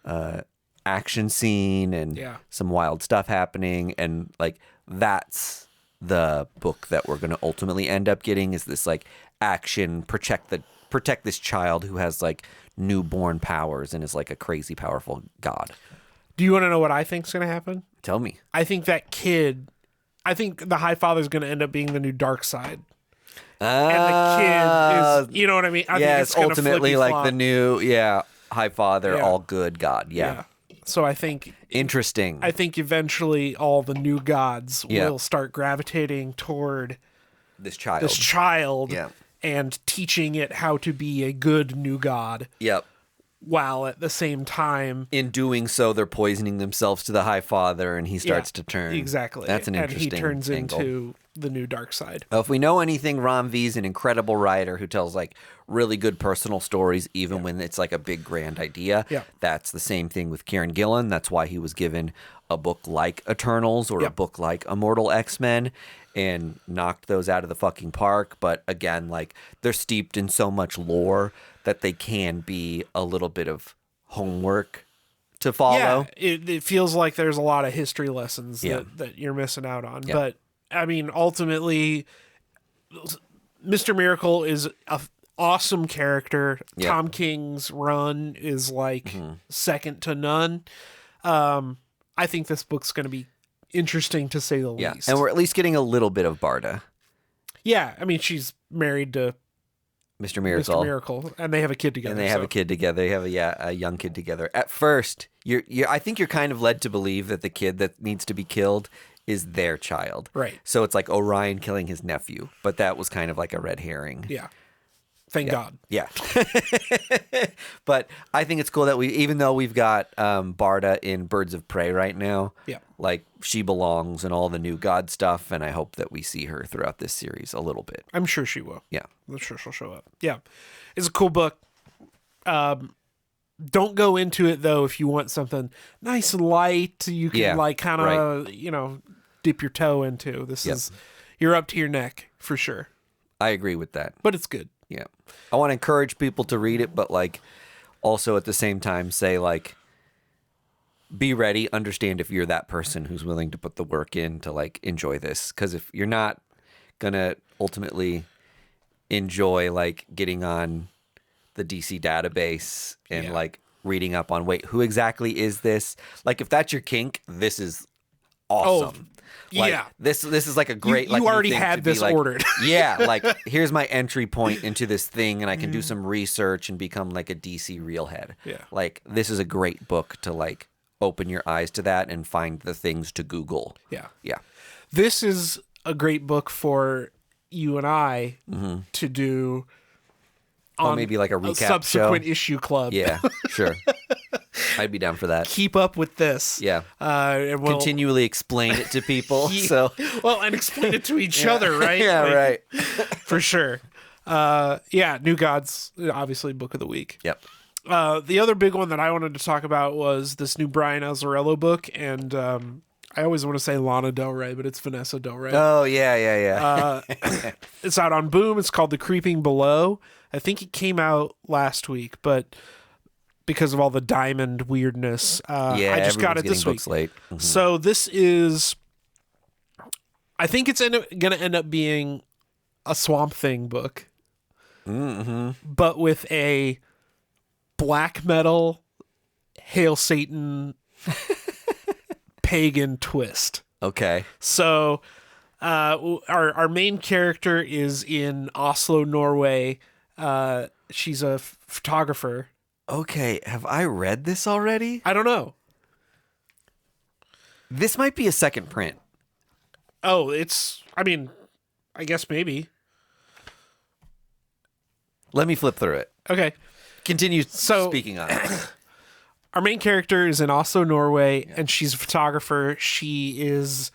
an action scene and some wild stuff happening, and like that's the book that we're going to ultimately end up getting, is this like action protect this child who has like newborn powers and is like a crazy powerful god. Do you want to know what I think's going to happen? Tell me. I think the High Father's going to end up being the new dark side. And the kid is, you know what I mean? I think it's ultimately like the new, High Father, all good god. Yeah. So I think interesting. I think eventually all the new gods will start gravitating toward this child. And teaching it how to be a good new god. Yep. While at the same time, in doing so, they're poisoning themselves to the High Father, and he starts to turn. Exactly. That's an interesting And he turns angle. into the new dark side. Well, if we know anything, Ron V's an incredible writer who tells like really good personal stories, even when it's like a big grand idea. Yeah. That's the same thing with Kieran Gillen. That's why he was given a book like Eternals or a book like Immortal X-Men and knocked those out of the fucking park. But again, like they're steeped in so much lore that they can be a little bit of homework to follow. Yeah, it feels like there's a lot of history lessons that you're missing out on. Yeah. But I mean, ultimately, Mr. Miracle is an awesome character. Yeah. Tom King's run is like second to none. I think this book's going to be interesting to say the least. And we're at least getting a little bit of Barda. Yeah, I mean, she's married to Mr. Miracle. And they have a kid together. They have a young kid together. At first, I think you're kind of led to believe that the kid that needs to be killed is their child. Right. So it's like Orion killing his nephew, but that was kind of like a red herring. Yeah. Thank God. Yeah. But I think it's cool that even though we've got Barda in Birds of Prey right now, like she belongs in all the new God stuff, and I hope that we see her throughout this series a little bit. I'm sure she will. Yeah. I'm sure she'll show up. Yeah. It's a cool book. Don't go into it, though, if you want something nice and light, you can kind of, dip your toe into. This is, you're up to your neck for sure. I agree with that. But it's good. Yeah. I want to encourage people to read it, but like also at the same time say like, be ready, understand if you're that person who's willing to put the work in to like enjoy this. Because if you're not going to ultimately enjoy like getting on the DC database and like reading up on, wait, who exactly is this? Like if that's your kink, this is awesome. Like, this is like a great. You already had this ordered. Like here's my entry point into this thing, and I can do some research and become like a DC realhead. Yeah, like this is a great book to like open your eyes to that and find the things to Google. Yeah. This is a great book for you and I to do. On maybe like a recap subsequent show. Issue club. Yeah, sure. I'd be down for that. Keep up with this. Yeah. And continually explain it to people. And explain it to each other, right? Yeah, right. For sure. New Gods, obviously book of the week. Yep. The other big one that I wanted to talk about was this new Brian Azzarello book, and I always want to say Lana Del Rey, but it's Vanessa Del Rey. Oh, yeah. It's out on Boom. It's called The Creeping Below. I think it came out last week, but because of all the Diamond weirdness, I just got it this week. Late. Mm-hmm. So this is, I think it's going to end up being a Swamp Thing book, but with a black metal, Hail Satan, pagan twist. Okay. So our main character is in Oslo, Norway. She's a photographer, Okay, have I read this already? I don't know. This might be a second print. Oh, I mean, I guess maybe. Let me flip through it. Okay. Continue So- speaking on it. Our main character is in Oslo, Norway, and she's a photographer. She is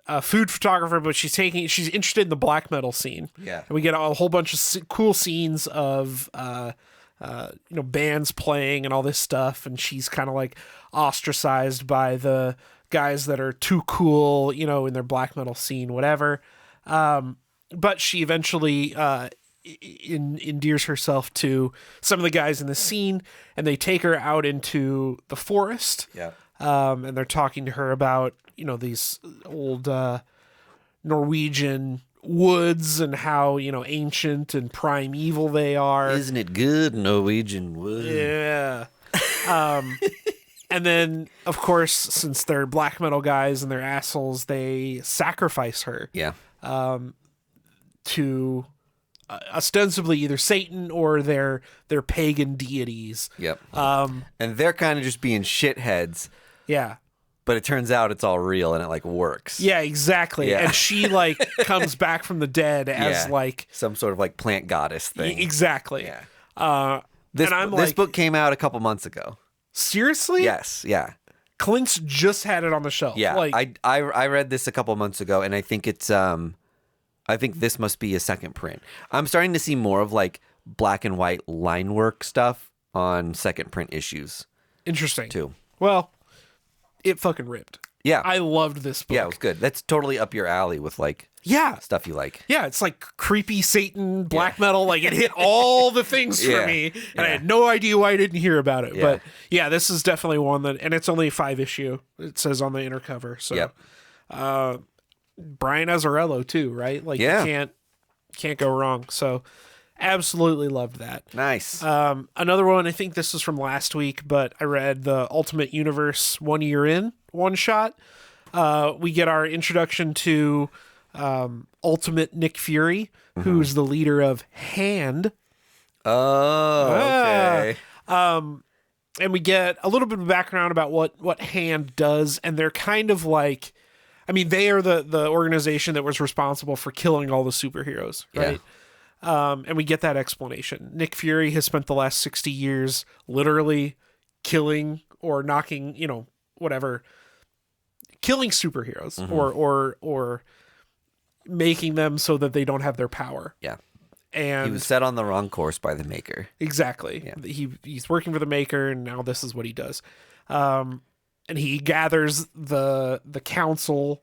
a food photographer, but she's interested in the black metal scene. Yeah. And we get a whole bunch of cool scenes of, bands playing and all this stuff. And she's kind of like ostracized by the guys that are too cool, in their black metal scene, whatever. But she eventually, endears herself to some of the guys in the scene, and they take her out into the forest. Yeah. And they're talking to her about, these old Norwegian woods and how, ancient and primeval they are. Isn't it good, Norwegian wood? Yeah. And then, of course, since they're black metal guys and they're assholes, they sacrifice her Yeah. to ostensibly either Satan or their pagan deities. Yep. And they're kind of just being shitheads, Yeah. but it turns out it's all real and it like works. Yeah, exactly. Yeah. And she like comes back from the dead as Yeah. like Some sort of like plant goddess thing. exactly. Yeah. This, and I'm this like, book came out a couple months ago. seriously? Yes. Yeah. Clint's just had it on the shelf. Yeah. Like, I read this a couple months ago, and I think it's I think this must be a second print. I'm starting to see more of like black and white line work stuff on second print issues interesting. too. Well, it fucking ripped. Yeah. I loved this book. Yeah, it was good. That's totally up your alley with like Yeah. stuff you like. Yeah, it's like creepy Satan, black metal. Like it hit all the things for Yeah. me, and Yeah. I had no idea why I didn't hear about it. Yeah. But yeah, this is definitely one that, and it's only a 5 issue. It says on the inner cover. So, Yep. Brian Azzarello too, right? Like Yeah. you can't go wrong. So, absolutely loved that. Nice. Another one, I think this is from last week, but I read the Ultimate Universe 1 year in one shot. We get our introduction to Ultimate Nick Fury, who's the leader of Hand. Oh, okay. And we get a little bit of background about what Hand does, and they're kind of like, I mean, they are the organization that was responsible for killing all the superheroes, right? And we get that explanation. Nick Fury has spent the last 60 years literally killing or knocking, killing superheroes or making them so that they don't have their power. Yeah. And He was set on the wrong course by the maker. exactly. Yeah. He's working for the maker, and now this is what he does. And he gathers the council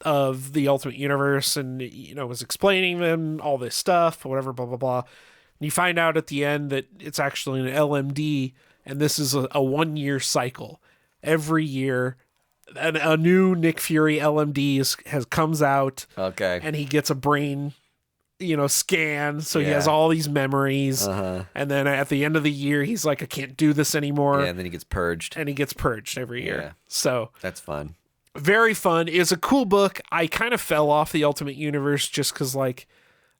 of the Ultimate Universe, and was explaining them all this stuff, whatever, blah blah blah. And you find out at the end that it's actually an LMD, and this is a 1 year cycle. Every year, a new Nick Fury LMD comes out, Okay. and he gets a brain scan, so he Yeah. has all these memories. Uh-huh. And then at the end of the year, he's like, I can't do this anymore. Yeah, and then he gets purged. And he gets purged every year. Yeah. So That's fun. very fun. It's a cool book. I kind of fell off the Ultimate Universe just because, like,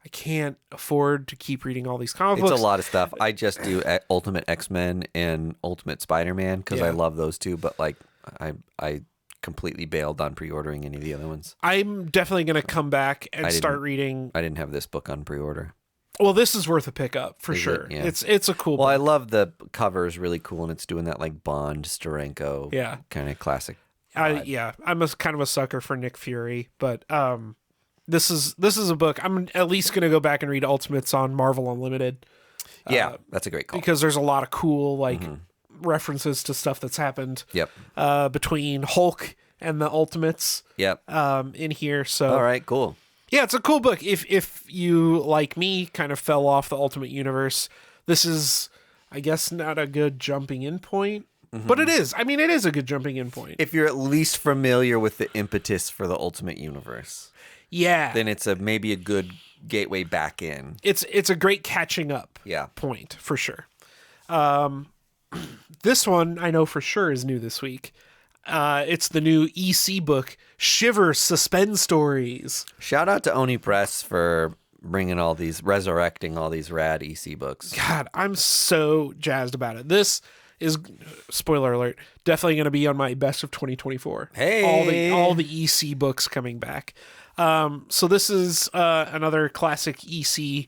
I can't afford to keep reading all these comic It's books. a lot of stuff. I just do Ultimate X-Men and Ultimate Spider-Man because I Yeah. love those two, but like I completely bailed on pre-ordering any of the other ones. I'm definitely going to come back and I didn't- start reading. I didn't have this book on pre-order. Well, this is worth a pickup for Is it? sure. Yeah. It's a cool Well, I book. love the cover is really cool, and it's doing that like Bond Steranko Yeah. kind of classic. I'm kind of a sucker for Nick Fury, but this is a book. I'm at least going to go back and read Ultimates on Marvel Unlimited. Yeah, that's a great call. Because there's a lot of cool Mm-hmm. references to stuff that's happened Yep. between Hulk and the Ultimates Yep. in here. So All right, cool. yeah, it's a cool book. If you, like me, kind of fell off the Ultimate Universe, this is, I guess, not a good jumping in point. But it is. I mean, it is a good jumping in point. If you're at least familiar with the impetus for the Ultimate Universe, Yeah. then it's maybe a good gateway back in. It's a great catching up Yeah. point for sure. This one I know for sure is new this week. It's the new EC book, Shiver Suspend Stories. Shout out to Oni Press for resurrecting all these rad EC books. God, I'm so jazzed about it. This is, spoiler alert, definitely going to be on my best of 2024. Hey, all the EC books coming back. So this is another classic EC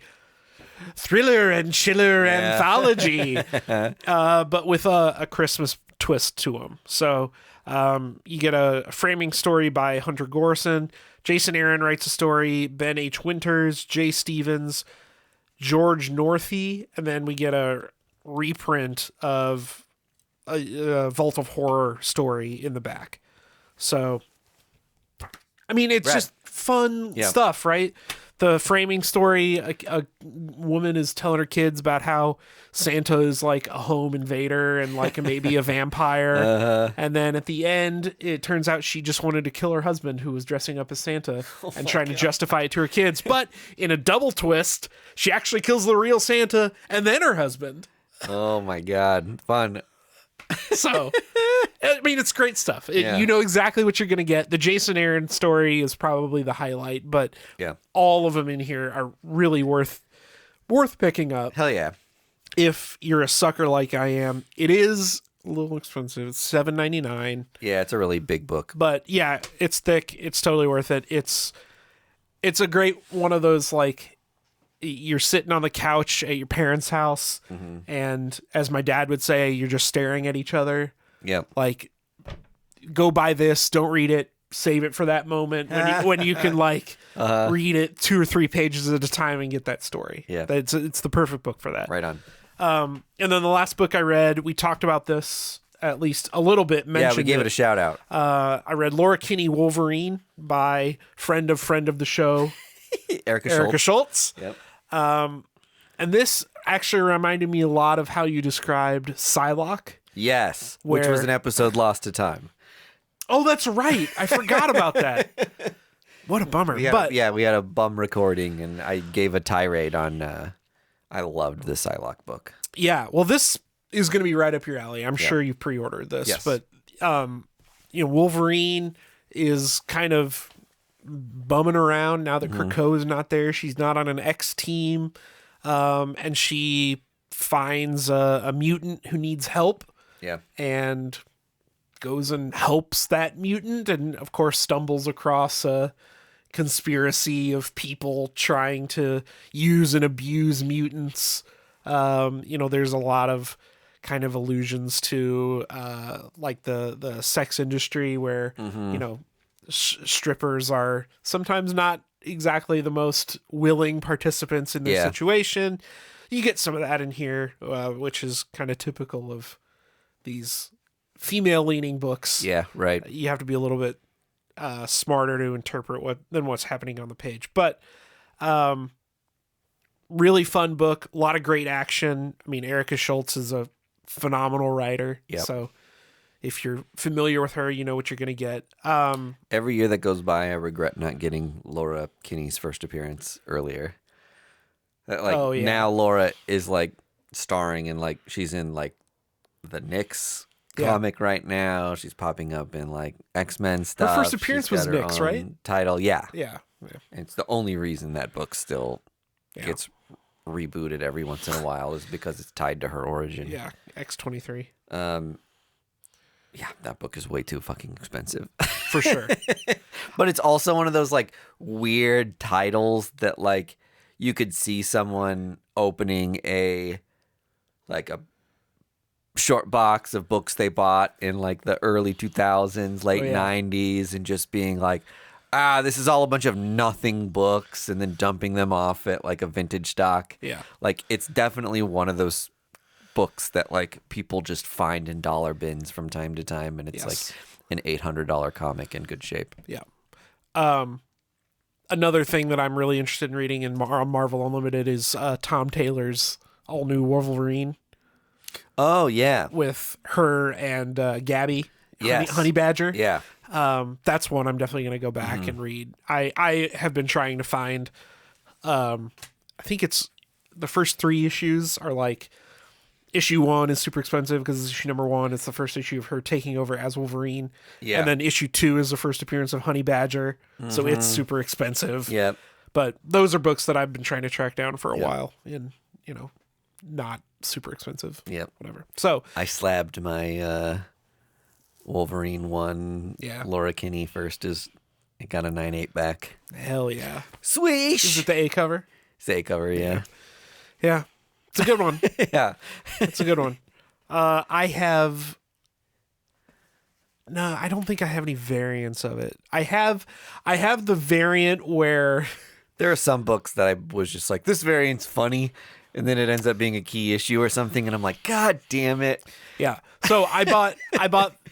thriller and chiller anthology, but with a Christmas twist to them. So you get a framing story by Hunter Gorson. Jason Aaron writes a story, Ben H. Winters, Jay Stevens, George Northey, and then we get a reprint of a Vault of Horror story in the back. So, I mean, it's just fun stuff, right? The framing story, a woman is telling her kids about how Santa is like a home invader and like maybe a vampire. And then at the end, it turns out she just wanted to kill her husband who was dressing up as Santa and trying to justify it to her kids. But in a double twist, she actually kills the real Santa and then her husband. Oh my God. Fun. So, I mean, it's great stuff. You know exactly what you're going to get. The Jason Aaron story is probably the highlight, but all of them in here are really worth picking up. Hell yeah. If you're a sucker like I am. It is a little expensive. It's $7.99. Yeah, it's a really big book. But yeah, it's thick. It's totally worth it. It's a great one of those, like, you're sitting on the couch at your parents' house, and as my dad would say, you're just staring at each other. Yep. Like, go buy this, don't read it, save it for that moment when you can like read it 2 or 3 pages at a time and get that story. Yeah. It's the perfect book for that. Right on. And then the last book I read, we talked about this at least a little bit. Yeah, we gave it a shout out. I read Laura Kinney Wolverine by friend of the show, Erica Schultz. Yep. And this actually reminded me a lot of how you described Psylocke. Yes, which was an episode lost to time. Oh, that's right. I forgot about that. What a bummer. We had a bum recording, and I gave a tirade on. I loved the Psylocke book. Yeah, well, this is going to be right up your alley. I'm sure you pre-ordered this, but Wolverine is kind of bumming around now that Krakoa is not there. She's not on an X team, and she finds a mutant who needs help. Yeah, and goes and helps that mutant, and of course stumbles across a conspiracy of people trying to use and abuse mutants. There's a lot of kind of allusions to like the sex industry where strippers are sometimes not exactly the most willing participants in this situation. You get some of that in here, which is kind of typical of these female-leaning books. Yeah, right. You have to be a little bit smarter to interpret than what's happening on the page. But really fun book. A lot of great action. I mean, Erica Schultz is a phenomenal writer. Yep. So if you're familiar with her, you know what you're going to get. Every year that goes by, I regret not getting Laura Kinney's first appearance earlier. Now Laura is like starring in like she's in like the Nyx comic right now. She's popping up in like X-Men stuff. Her first appearance was Nyx, right? Title, yeah. Yeah. And it's the only reason that book still gets rebooted every once in a while is because it's tied to her origin. Yeah, X-23. Yeah, that book is way too fucking expensive. For sure. But it's also one of those like weird titles that like you could see someone opening a short box of books they bought in like the early 2000s, late 90s, and just being like, this is all a bunch of nothing books, and then dumping them off at like a vintage stock. Yeah. Like it's definitely one of those books that like people just find in dollar bins from time to time, and it's like an $800 comic in good shape. Yeah. Another thing that I'm really interested in reading in Marvel Unlimited is Tom Taylor's all new Wolverine. Oh yeah, with her and Gabby, yes. Honey Badger. Yeah, that's one I'm definitely going to go back and read. I have been trying to find. I think it's the first 3 issues are like issue 1 is super expensive because it's issue number 1. It's the first issue of her taking over as Wolverine. Yeah, and then issue 2 is the first appearance of Honey Badger, so it's super expensive. Yeah. But those are books that I've been trying to track down for a while, and not super expensive. Yep. Whatever. So I slabbed my Wolverine one. Yeah. Laura Kinney first it got a 9.8 back. hell yeah. Swish. Is it the A cover? Say cover, yeah. Yeah. It's a good one. Yeah. It's a good one. I don't think I have any variants of it. I have the variant where There are some books that I was just like, this variant's funny, and then it ends up being a key issue or something, and I'm like, God damn it. yeah. So I bought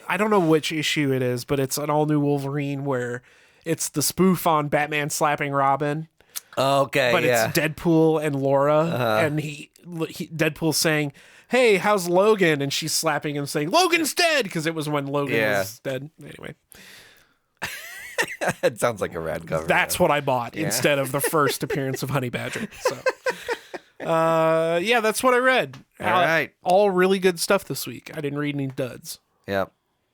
I don't know which issue it is, but it's an all new Wolverine where it's the spoof on Batman slapping Robin. Okay, But yeah. it's Deadpool and Laura, and Deadpool's saying, "Hey, how's Logan?" And she's slapping him, saying, "Logan's dead," because it was when Logan was dead. Anyway, It sounds like a rad cover. that's what I bought instead of the first appearance of Honey Badger. So, that's what I read. All right. All really good stuff this week. I didn't read any duds. Yep.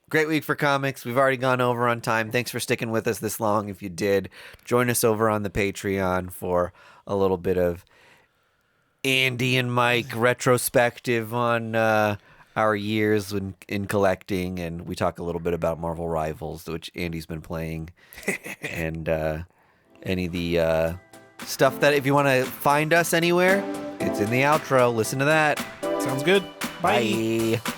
Great week for comics. We've already gone over on time. Thanks for sticking with us this long. If you did, join us over on the Patreon for a little bit of Andy and Mike retrospective on our years in collecting, and we talk a little bit about Marvel Rivals, which Andy's been playing, and any of the stuff that if you want to find us anywhere, it's in the outro. Listen to that. Sounds good. Bye. Bye.